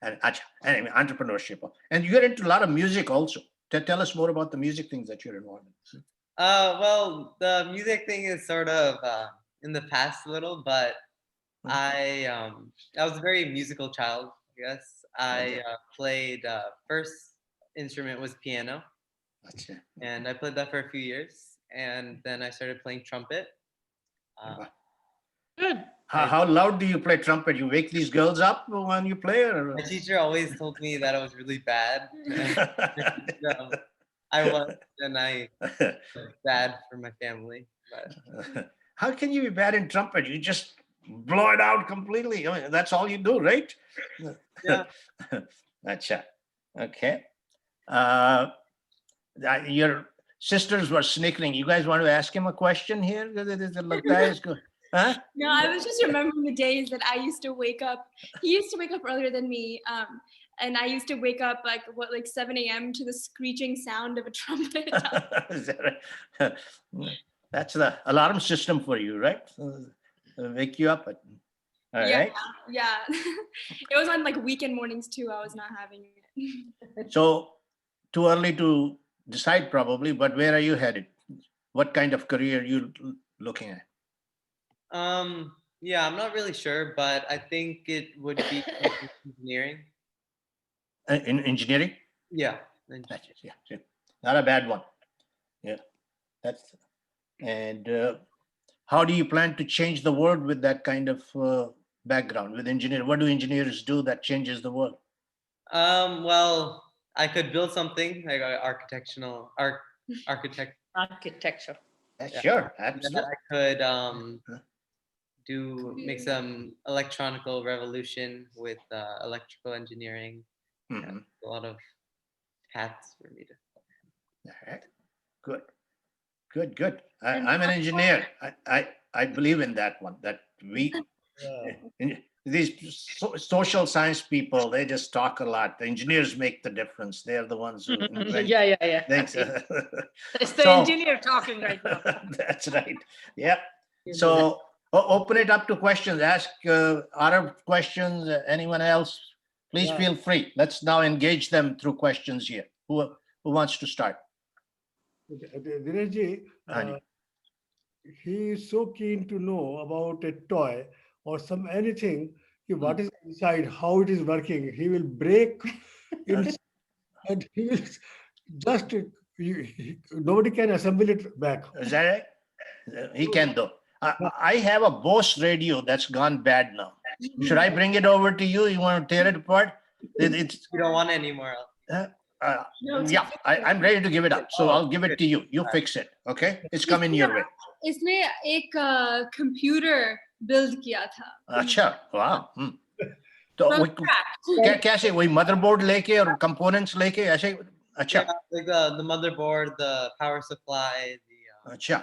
and anyway, entrepreneurship. And you're into a lot of music also. Tell us more about the music things that you're involved in. Well, the music thing is sort of in the past a little, but I was a very musical child, I guess. I played first instrument was piano, and I played that for a few years, and then I started playing trumpet. Good. How loud do you play trumpet? You wake these girls up when you play? Or? My teacher always told me that I was really bad. So I was, and I was bad for my family. But How can you be bad in trumpet? You just blow it out completely. I mean, that's all you do, right? yeah, Acha. Okay. Your sisters were snickering. You guys want to ask him a question here? Huh? No, I was just remembering the days that I used to wake up. He used to wake up earlier than me. And I used to wake up like 7 a.m. to the screeching sound of a trumpet. Is that right? That's the alarm system for you, right? Wake you up. All yeah, right. yeah. It was on like weekend mornings too. I was not having it. So too early to decide probably, but where are you headed? What kind of career are you looking at? yeah, I'm not really sure, but I think it would be engineering. In engineering? Yeah. That's it, yeah. Not a bad one. Yeah. That's and how do you plan to change the world with that kind of background with engineering? What do engineers do that changes the world? Well, I could build something like architecture. Yeah, sure, absolutely. I could make some electronical revolution with electrical engineering. Mm-hmm. A lot of paths for me to. All right. Good. I'm an engineer. I believe in that one. That we these social science people, they just talk a lot. The engineers make the difference. They're the ones who invent things. It's the engineer talking right now. That's right. Yeah. So open it up to questions. Ask Arab questions. Anyone else? Please feel free. Let's now engage them through questions here. Who wants to start? Dineshji, he is so keen to know about a toy or anything. What is inside, how it is working. He will break it and he will just, nobody can assemble it back. Is that right? He can though. I have a Bose radio that's gone bad now. Should I bring it over to you? You want to tear it apart? It's You don't want it anymore. yeah, I'm ready to give it up. So I'll give it to you. You fix it. Okay? It's coming your way. इसने एक computer build किया था. अच्छा, wow. तो कैसे वही motherboard लेके और components लेके ऐसे अच्छा. Yeah, like the motherboard, the power supply, the. अच्छा.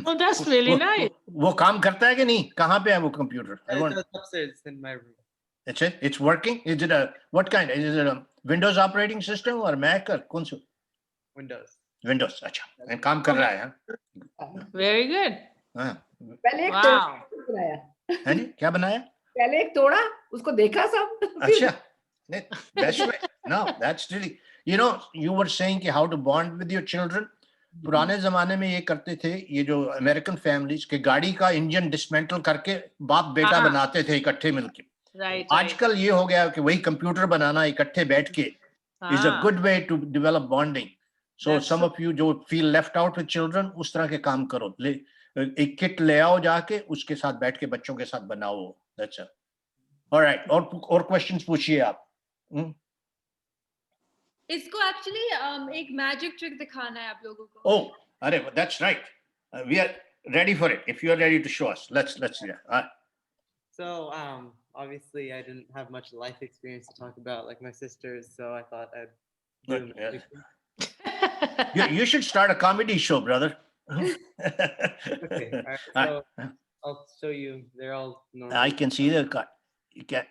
Oh, that's really nice. वो काम करता है कि नहीं? कहाँ पे है वो computer? It's upstairs in my room. It's working? Is it what kind? Is it a Windows operating system or Mac or कौन सा? Windows. Windows, अच्छा. And काम कर रहा है, हाँ? Very good. हाँ. पहले एक Wow. बनाया. है नी? क्या बनाया? पहले एक तोड़ा, उसको देखा सब. अच्छा. That's right. No, that's really. You know, you were saying कि how to bond with your children. पुराने जमाने में ये करते थे, ये जो अमेरिकन फैमिलीज के गाड़ी का इंजन डिसमेंटल करके बाप बेटा बनाते थे इकट्ठे मिलके. आजकल ये हो गया कि वही कंप्यूटर बनाना इकट्ठे बैठ के is a good way to develop bonding. So some of you जो feel left out with children, उस तरह के काम करो. एक किट ले आओ जाके उसके साथ बैठ के बच्चों के साथ बनाओ. That's it. All right. और questions पूछिए आप. इसको actually एक magic trick दिखाना है आप लोगों को. Oh, अरे, that's right. We are ready for it. If you are ready to show us, let's see that. So obviously I didn't have much life experience to talk about like my sisters, so I thought I'd do You should start a comedy show, brother. Okay, all right, so I'll show you. They're all normal. I can see the card. You can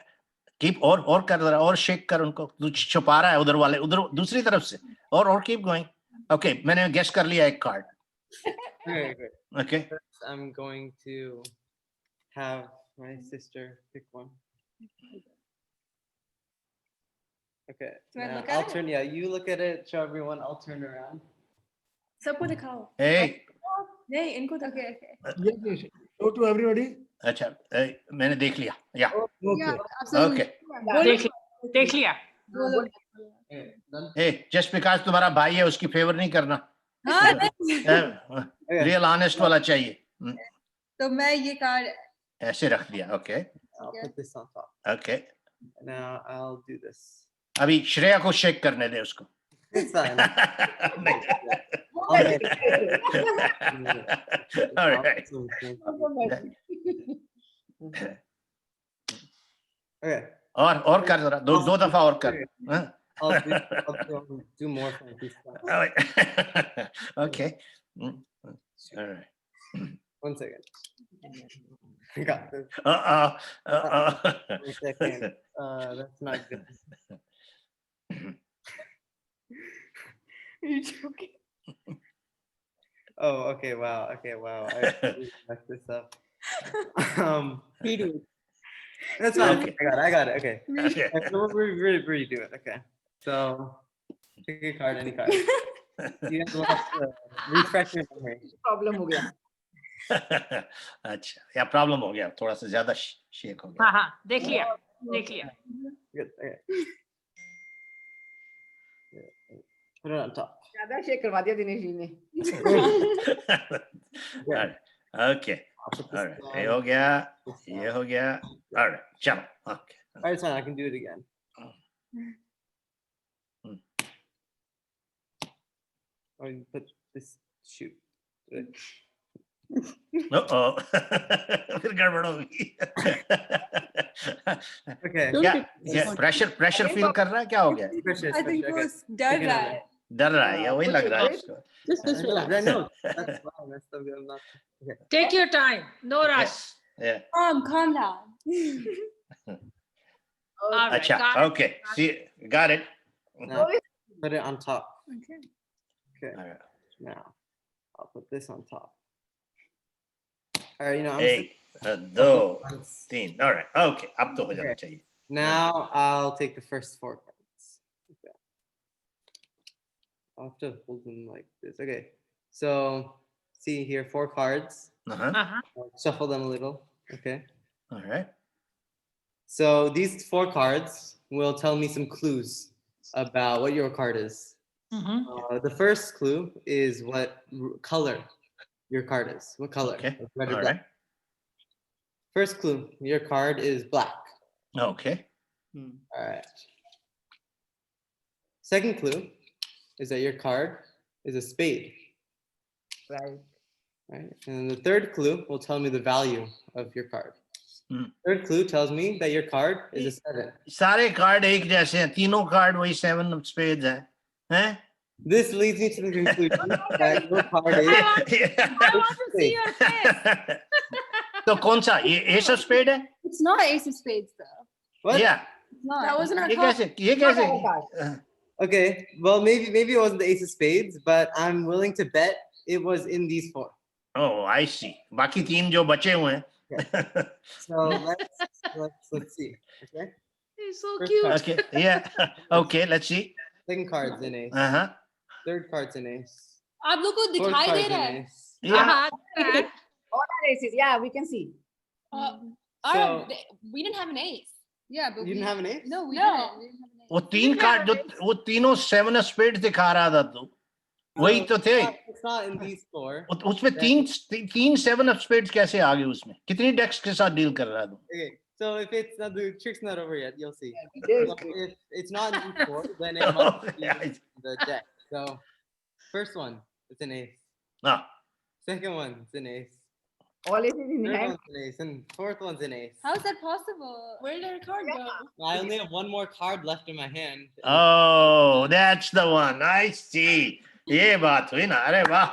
keep और कर रहा और shake कर उनको छुपा रहा है उधर वाले उधर दूसरी तरफ से और keep going. Okay, मैंने guess कर लिया एक card. Okay, good. Okay. First, I'm going to have my sister pick one. Okay, Do I now look I'll at it? turn. Yeah, you look at it. Show everyone. I'll turn around. सबको दिखाओ Hey, नहीं इनको okay okay Yes, show to everybody. अच्छा मैंने देख लिया. Yeah. Okay. Okay. देख लिया Okay, done. Hey, just because तुम्हारा भाई है उसकी favor नहीं करना. हाँ नहीं Real honest वाला चाहिए. तो मैं ये कार्ड ऐसे रख दिया. Okay. I'll put this on top. Okay. Now I'll do this. अभी श्रेया को शेक करने दे उसको. It's fine. All right. Okay. और कर जरा दो दफा और कर. हाँ? I'll do more for this time. Okay. All right. 1 second. I got this. 1 second. That's not good. You're joking. Oh, okay. Wow. Okay. Wow. I really messed this up. That's fine. Okay. I got it. Okay. Okay. So we're really redo it. Okay. So pick a card, any card. You guys will have to refresh your memory. Problem हो गया अच्छा या problem हो गया थोड़ा सा ज्यादा shake हो गया. हाँ हाँ देख लिया Good. Okay. Put it on top. ज्यादा शेक करवा दिया दिनेश जी ने Okay. I'll put this All right. down. ये हो गया. This ये down. हो गया. All right. चलो. Okay. All right, it's fine. I can do it again. Or you put this. Shoot. Uh-oh. फिर गड़बड़ होगी. Okay. क्या प्रेशर फील कर रहा है क्या हो गया? Pressure, I think pressure, वो okay. डर Take रहा another. है. डर रहा है या वही लग रहा है उसको. Just I know, relax. I know. That's fine. That's still good. I'm not. Okay. take your time no rush Yeah. Calm down. all right अच्छा. got it. Okay. See, got it. Now, put it on top. Okay. Okay. All right. Now, I'll put this on top. All right. You know, I'm एक, दो, Once. तीन. All right. Okay. अब तो हो जाना चाहिए. Now I'll take the first 4 cards. Okay. I'll have to hold them like this. Okay. So see here, 4 cards. Uh-huh. I'll shuffle them a little. Okay. All right. So these 4 cards will tell me some clues about what your card is. Mhm. The first clue is what color your card is. What color? Okay. Like red or All black. right. First clue, your card is black. Okay. All right. Second clue is that your card is a spade. right Right. And the third clue will tell me the value of your card. Third clue tells me that your card is a 7. सारे card एक जैसे हैं. तीनों card वही 7 of spades हैं. हैं? This leads me to the conclusion that your card is I want to see your face. तो कौन सा? ये ace of spade है? It's not Ace of Spades though. what? Yeah. It's not. That wasn't our ये card. कैसे? ये कैसे? Okay. Well, maybe it wasn't the ace of spades, but I'm willing to bet it was in these 4. Oh, I see. बाकी तीन जो बचे हुए हैं. So let's see. Okay. He's so First cute. card. Okay. Yeah. Okay. Let's see. Second card's an ace. Uh-huh. Third card's an ace. आप लोग को Fourth दिखाई दे card's रहा an है. ace. Yeah. Uh-huh. all our aces yeah we can see So We didn't have an ace. Yeah, but you didn't have an ace? No, we No. didn't. We didn't have an ace. वो तीन card जो वो तीनों 7 of spades दिखा रहा था तू. वही तो थे. It's not in these 4. उसमें तीन 7 of spades कैसे आ गए उसमें? कितनी डेक्स के साथ डील कर रहा है तू? Okay. So if it's not the trick's not over yet, you'll see. we did. So if it's not in these 4, then it must be Yeah. the deck. So first one, it's an ace. हाँ. Second one, it's an ace. all aces in Third hand one's an ace, and fourth one's an ace. How is that possible? Where did our card go? I only have one more card left in my hand. Oh, that's the one. I see. ये बात हुई ना. अरे वाह.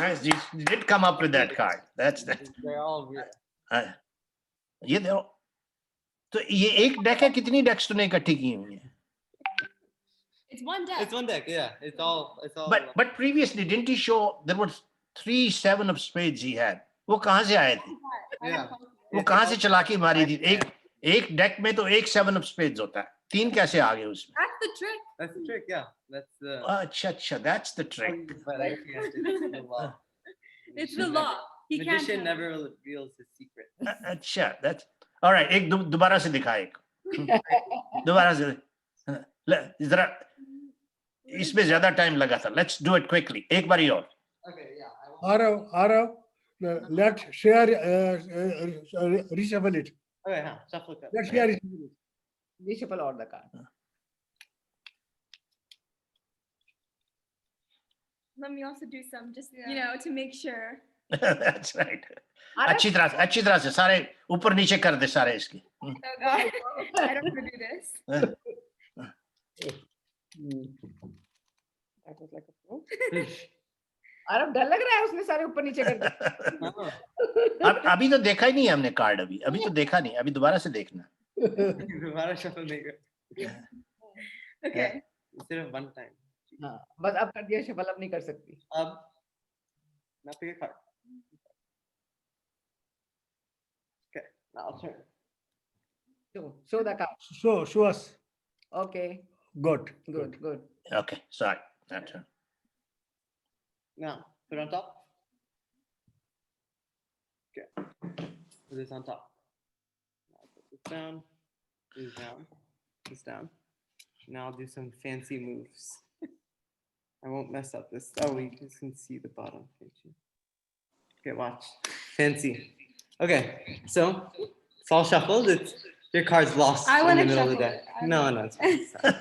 Nice. You did come up with that card. That's that. They're all weird. ये देखो, तो ये एक डेक है, कितनी डेक्स तूने इकट्ठी की हुई है? It's one deck. It's one deck, yeah. It's all. But previously, didn't he show there were 3 7 of spades he had? वो कहाँ से आए थे? Yeah. वो कहाँ से चालाकी मारी थी? एक डेक में तो 1 7 of spades होता है. 3 कैसे आ गए उसमें? That's the trick. That's the trick, yeah. That's the. अच्छा, that's the trick. But I can't. It's the law. It's the law. He can't. Magician tell. never reveals his secret. अच्छा, that's all right. एक दोबारा से दिखा एक. दोबारा से. जरा इसमें ज्यादा टाइम लगा था. Let's do it quickly. एक बारी और. Okay, yeah. Arav, let share reshuffle it. Okay, huh, shuffle it. Let share reshuffle it. Reshuffle all the cards. Let me also do some, just to make sure. That's right. अच्छी तरह से सारे ऊपर नीचे कर दे सारे इसके. Oh God, I don't want to do this. That was like a pro. Arav, डर लग रहा है उसने सारे ऊपर नीचे कर दिए. अभी तो देखा ही नहीं है हमने कार्ड अभी तो देखा नहीं. अभी दोबारा से देखना. दोबारा shuffle नहीं कर. Okay. Instead of one time. हाँ, बस अब कर दिया shuffle, अब नहीं कर सकती. Now pick a card. Okay, now I'll turn. Show the card. Show us. Okay. Good. Okay, sorry. That's it. Now put it on top. Okay, put this on top. Now put this down. This down. This down. Now I'll do some fancy moves. I won't mess up this. Oh, you guys can see the bottom, can't you? Okay, watch. Fancy. Okay, so it's all shuffled. Your card's lost I in wanna the middle of the shuffle deck. it. No, it's fine. It's fine.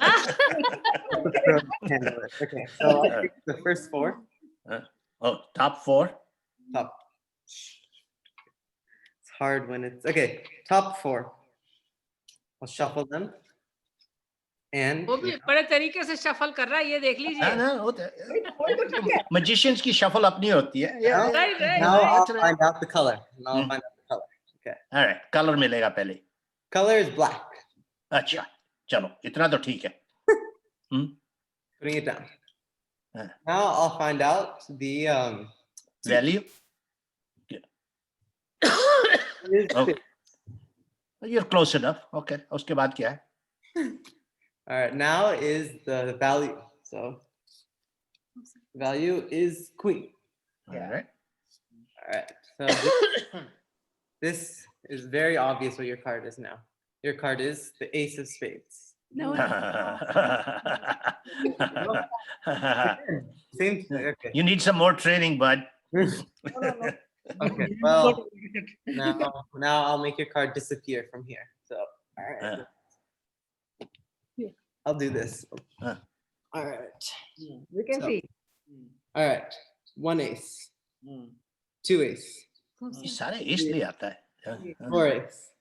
Handle it. Okay, so I'll pick the first 4. Oh, top 4. Top. It's hard when it's okay. Top 4. I'll shuffle them. And वो भी बड़े तरीके से shuffle कर रहा है, ये देख लीजिए. ना होता है. Magicians की shuffle अपनी होती है. now I'll find out the color. Okay. All right, color मिलेगा पहले. Color is black. अच्छा, चलो इतना तो ठीक है. Putting it down. Now I'll find out the Value. Oh. You're close enough. Okay. उसके बाद क्या है? All right. Now is the value. So value is queen. All right. All right. So this is very obvious what your card is now. Your card is the ace of spades. No. Same. Okay. You need some more training, bud. Okay. Well, now I'll make your card disappear from here. So, all right. I'll do this. All right. You can see. All right. 1 ace. 2 ace. ये सारे ace ले आता है. 4 ace.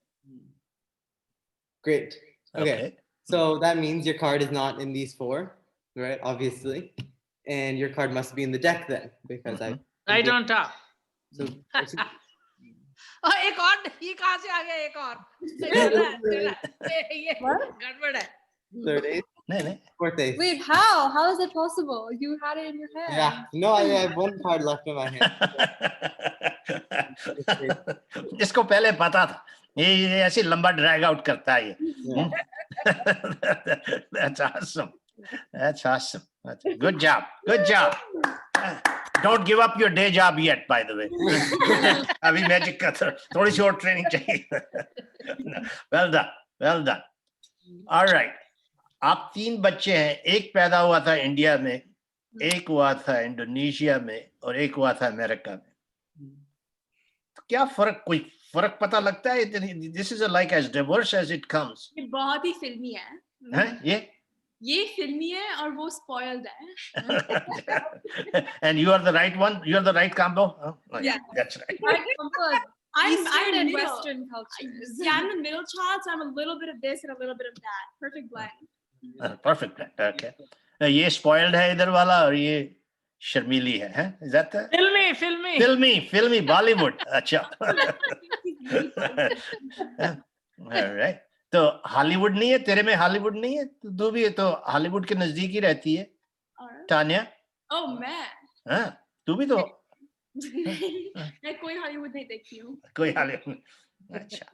Great. Okay. So that means your card is not in these 4, right? Obviously. And your card must be in the deck then, because Right on top. So एक और, ये कहाँ से आ गया एक और? ये गड़बड़ है. 3rd ace. नहीं. 4th ace. Wait, how? How is it possible? You had it in your head. Yeah. No, I have 1 card left in my hand. इसको पहले पता था. ये ऐसे लंबा drag out करता है ये. That's awesome. That's awesome. Good job. Good job. Don't give up your day job yet, by the way. अभी मैजिक का थोड़ी सी और ट्रेनिंग चाहिए. Well done. Well done. All right. आप 3 बच्चे हैं. एक पैदा हुआ था इंडिया में, एक हुआ था इंडोनेशिया में और एक हुआ था अमेरिका में. तो क्या कोई फर्क पता लगता है? This is like as diverse as it comes. ये बहुत ही फिल्मी है. हैं? ये फिल्मी है और वो spoiled है. And you are the right one. You are the right combo. Oh, Yeah, that's right. I'm Eastern and middle. Western cultures. Yeah, I'm the middle child, so I'm a little bit of this and a little bit of that. Perfect blend. Perfect. Okay. ये spoiled है इधर वाला और ये शर्मीली है? Is that the Filmy. Bollywood? अच्छा. Alright. तो Hollywood नहीं है तेरे में? हॉलीवुड नहीं है? तू भी तो हॉलीवुड के नजदीक ही रहती है तानिया. Oh मैं हाँ, तू भी तो मैं कोई हॉलीवुड नहीं देखती हूँ. कोई हॉलीवुड. अच्छा.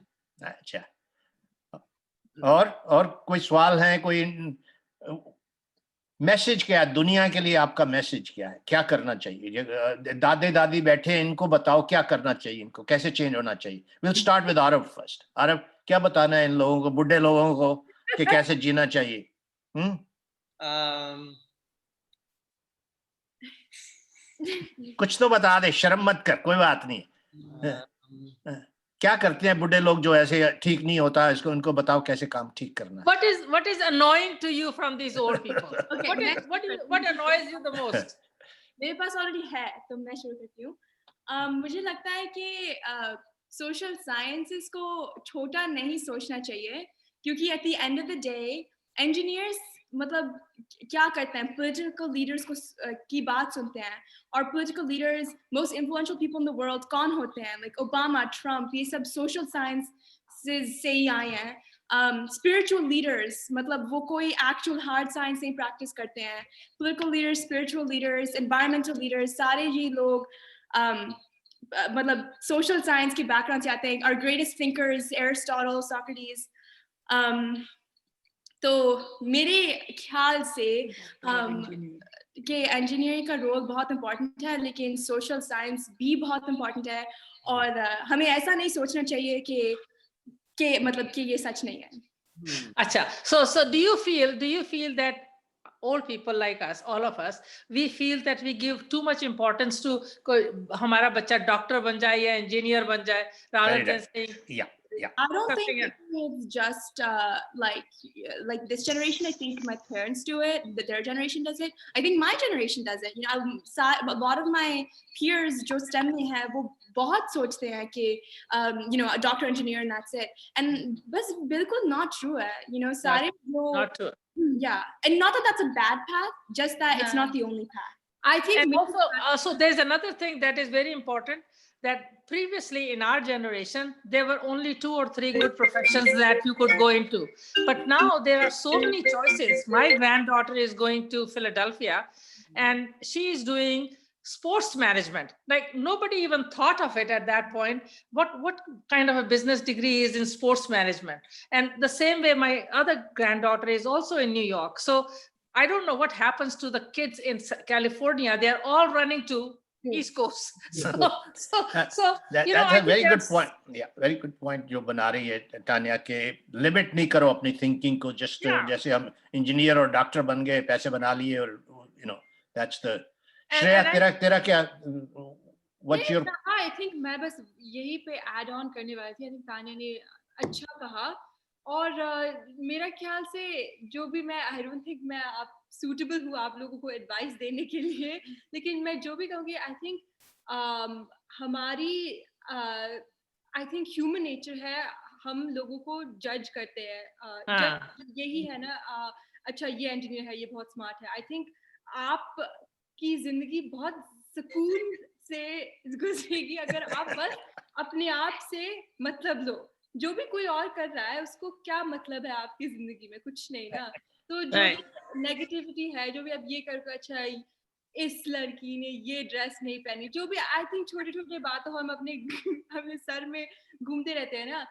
और कोई सवाल है? कोई मैसेज क्या है दुनिया के लिए? आपका मैसेज क्या है? क्या करना चाहिए? दादे दादी बैठे हैं, इनको बताओ क्या करना चाहिए, इनको कैसे चेंज होना चाहिए. Will start with Aarav first. Aarav, क्या बताना है इन लोगों को, बुढ़े लोगों को, कि कैसे जीना चाहिए? कुछ तो बता दे, शर्म मत कर, कोई बात नहीं. क्या करते हैं बुढ़े लोग जो ऐसे ठीक नहीं होता, इसको उनको बताओ कैसे काम ठीक करना है. What is annoying to you from these old people? Okay, what annoys you the most? मेरे पास ऑलरेडी है तो मैं शुरू करती हूँ. मुझे लगता है कि सोशल साइंसेस को छोटा नहीं सोचना चाहिए, क्योंकि at the end of the day engineers मतलब क्या करते हैं, पॉलिटिकल लीडर्स को की बात सुनते हैं, और political leaders most influential people in the world कौन होते हैं? लाइक ओबामा, ट्रम्प, ये सब सोशल साइंस से ही आए हैं. स्पिरिचुअल लीडर्स मतलब वो कोई एक्चुअल हार्ड साइंस नहीं प्रैक्टिस करते हैं. Political leaders, spiritual leaders, environmental leaders, सारे ये लोग मतलब सोशल साइंस के बैकग्राउंड से आते हैं. Our greatest thinkers Aristotle, Socrates. तो मेरे ख्याल से कि इंजीनियरिंग का रोल बहुत इम्पोर्टेंट है, लेकिन सोशल साइंस भी बहुत इम्पोर्टेंट है, और हमें ऐसा नहीं सोचना चाहिए कि मतलब कि ये सच नहीं है. अच्छा, so do you feel that old people like us, all of us, we feel that we give too much importance to हमारा बच्चा डॉक्टर बन जाए या इंजीनियर बन जाए, rather than saying I don't think it's just like this generation. I think my parents do it, that their generation does it. I think my generation does it. You know, a lot of my peers जो STEM में है वो बहुत सोचते हैं कि you know a doctor, engineer, and that's it. And बस बिल्कुल not true है. You know, सारे लोग not true. Yeah, and not that that's a bad path, just that it's not the only path. I think. And also there's another thing that is very important, that previously in our generation there were only 2 or 3 good professions that you could go into, but now there are so many choices. My granddaughter is going to Philadelphia and she is doing sports management. Like nobody even thought of it at that point. What kind of a business degree is in sports management? And the same way my other granddaughter is also in New York. So I don't know what happens to the kids in California. They're all running to East Coast. So that's you know, a very good point. Yeah, very good point जो बना रही है तानिया के limit नहीं करो अपनी thinking को. Just जैसे हम इंजीनियर और डॉक्टर बन गए, पैसे बना लिए, और you know that's the. Shreya तेरा क्या? What's your? I think मैं बस यही पे add on करने वाली थी. I think तानिया ने अच्छा कहा, और मेरा ख्याल से जो भी मैं I don't think मैं आप suitable हूँ आप लोगों को एडवाइस देने के लिए, लेकिन मैं जो भी कहूँगी I think हमारी I think human nature है, हम लोगों को जज करते हैं. यही है ना, अच्छा ये इंजीनियर है, ये बहुत स्मार्ट है. I think आपकी जिंदगी बहुत सुकून से गुजरेगी अगर आप बस अपने आप से मतलब लो. जो भी कोई और कर रहा है उसको क्या मतलब है आपकी जिंदगी में? कुछ नहीं ना. तो जो नेगेटिविटी है, जो भी आप ये कर, अच्छा इस लड़की ने ये ड्रेस नहीं पहनी, जो भी आई थिंक छोटे छोटे बातों हम अपने सर में घूमते रहते हैं ना.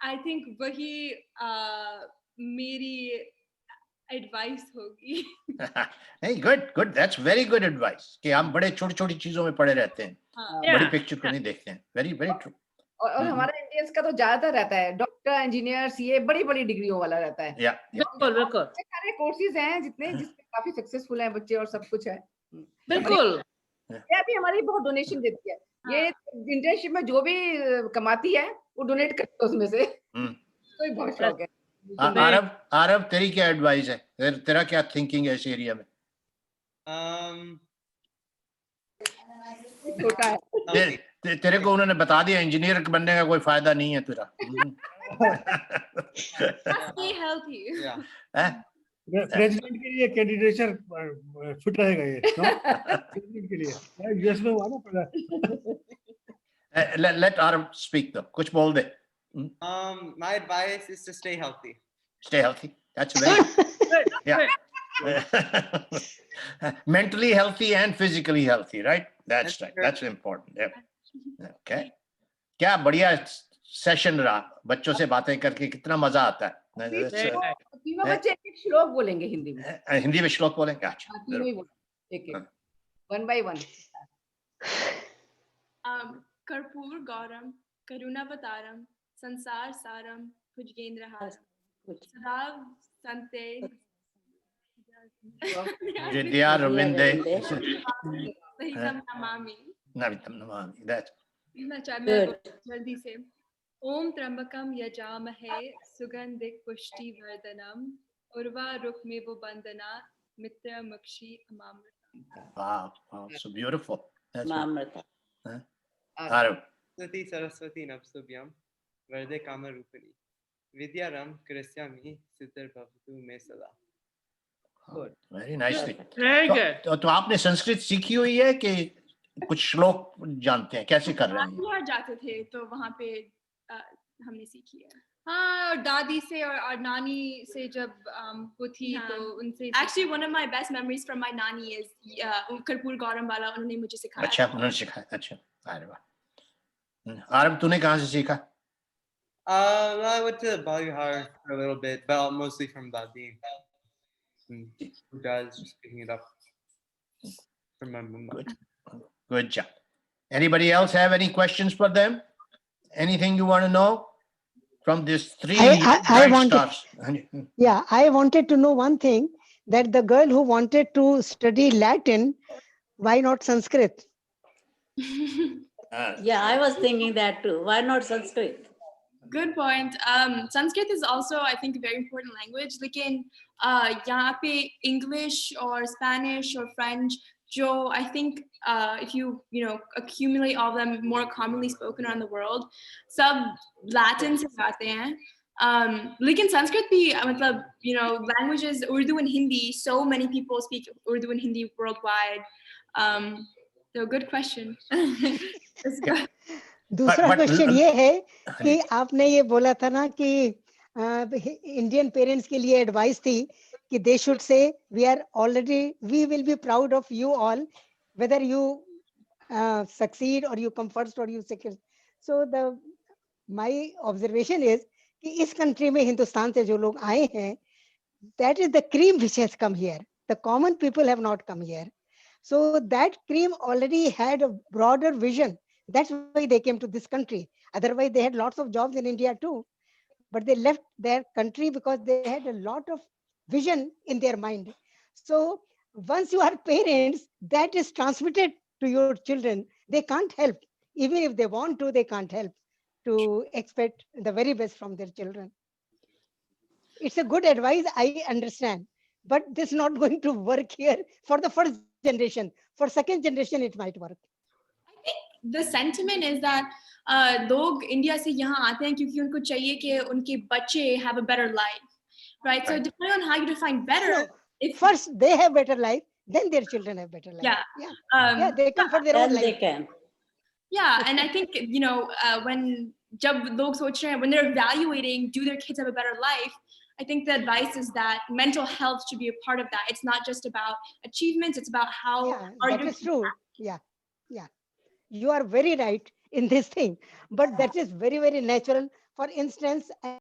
आई थिंक वही मेरी एडवाइस होगी. नहीं, good, that's very good advice कि हम बड़े छोटी छोटी चीजों में पड़े रहते हैं, बड़ी पिक्चर को नहीं देखते हैं. Very true. और हमारा इंडियंस का तो ज्यादातर रहता है डॉक्टर, इंजीनियर, सीए, बड़ी बड़ी डिग्रियों वाला रहता है. बिल्कुल सारे कोर्सेज हैं जिसमें काफी सक्सेसफुल हैं बच्चे, और सब कुछ है. बिल्कुल. ये भी हमारी बहुत डोनेशन देती है. ये इंटर्नशिप में जो भी कमाती है वो डोनेट करती है उसमें से. तो बहुत शौक है. आरव तेरी क्या एडवाइस है? तेरा क्या थिंकिंग है इस एरिया में? छोटा है. तेरे को उन्होंने बता दिया इंजीनियर बनने का कोई फायदा नहीं है तेरा. Stay healthy. प्रेसिडेंट के लिए कैंडिडेचर फिट रहेगा ये प्रेसिडेंट के लिए यूएस में हुआ ना पहला let Arab speak though. कुछ बोल दे. My advice is to stay healthy. Stay healthy. That's very yeah. Mentally healthy and physically healthy, right? That's right. That's important. Yeah. Okay. क्या बढ़िया सेशन रहा. बच्चों से बातें करके कितना मजा आता है. तीनों बच्चे एक श्लोक बोलेंगे हिंदी में. हिंदी में श्लोक बोलेंगे. अच्छा. तीनों ही बोलेंगे. एक-एक. One by one. कर्पूर गौरम करुणावतारम संसार सारम भुजगेंद्रहारम सदा संते विद्या रविंदे सहितम नमामि. That's जल्दी से. ओम त्र्यंबकम यजामहे सुगंधिक पुष्टि वर्धनम उर्वारुकमेव बंदना मित्रमक्षी अमामृतम. wow, so beautiful. That's Mamrita. Arab. Swati Saraswati Navstubhyam Varde Kama Rupani Vidyaram Krisyami Siddhar Bhavatu Me Sada. Good. Very nicely. Very good. तो आपने संस्कृत सीखी हुई है कि कुछ श्लोक जानते हैं? कैसे कर रहे हैं? बिहार जाते थे तो वहाँ पे हमने सीखी है. हाँ, और दादी से और नानी से जब वो थी तो उनसे. Actually, one of my best memories from my nani is कर्पूर गौरम वाला उन्होंने मुझे सिखाया. अच्छा, उन्होंने सिखाया. अच्छा, अरे वाह. आरब तूने कहाँ से सीखा? I went to Balihar for a little bit, but mostly from Dadi. Who does just picking it up from my mama. Good job. Anybody else have any questions for them? Anything you want to know from these three stars? Yeah, I wanted to know one thing, that the girl who wanted to study Latin, why not Sanskrit? Yeah, I was thinking that too. Why not Sanskrit? Good point. Sanskrit is also, I think, a very important language. लेकिन यहाँ पे English or Spanish or French, जो I think if you accumulate all of them more commonly spoken around the world, सब Latin से आते हैं. लेकिन Sanskrit भी मतलब languages Urdu and Hindi. So many people speak Urdu and Hindi worldwide. So good question. दूसरा question ये है कि आपने ये बोला था ना कि इंडियन पेरेंट्स के लिए एडवाइस थी कि they should say we will be proud of you all whether you succeed और यू कम फर्स्ट और you second. So the my observation is कि इस कंट्री में हिंदुस्तान से जो लोग आए हैं, that is the cream which has come here. The common people have not come here. So that cream already had a broader vision. That's why they came to this country. Otherwise, they had lots of jobs in India too. But they left their country because they had a lot of vision in their mind. So once you are parents, that is transmitted to your children. They can't help. Even if they want to, they can't help to expect the very best from their children. It's a good advice, I understand. But this is not going to work here for the first generation. For second generation, it might work. I think the sentiment is that लोग India से यहाँ आते हैं क्योंकि उनको चाहिए कि उनके बच्चे have a better life, right? So depending on how you define better, if first they have better life, then their children have better life. Yeah, they come for their own life. They can. Yeah, and I think when जब लोग सोच रहे हैं, when they're evaluating, do their kids have a better life? I think the advice is that mental health should be a part of that. It's not just about achievements, it's about how that is true. Yeah. You are very right in this thing, but that is very, very natural. For instance,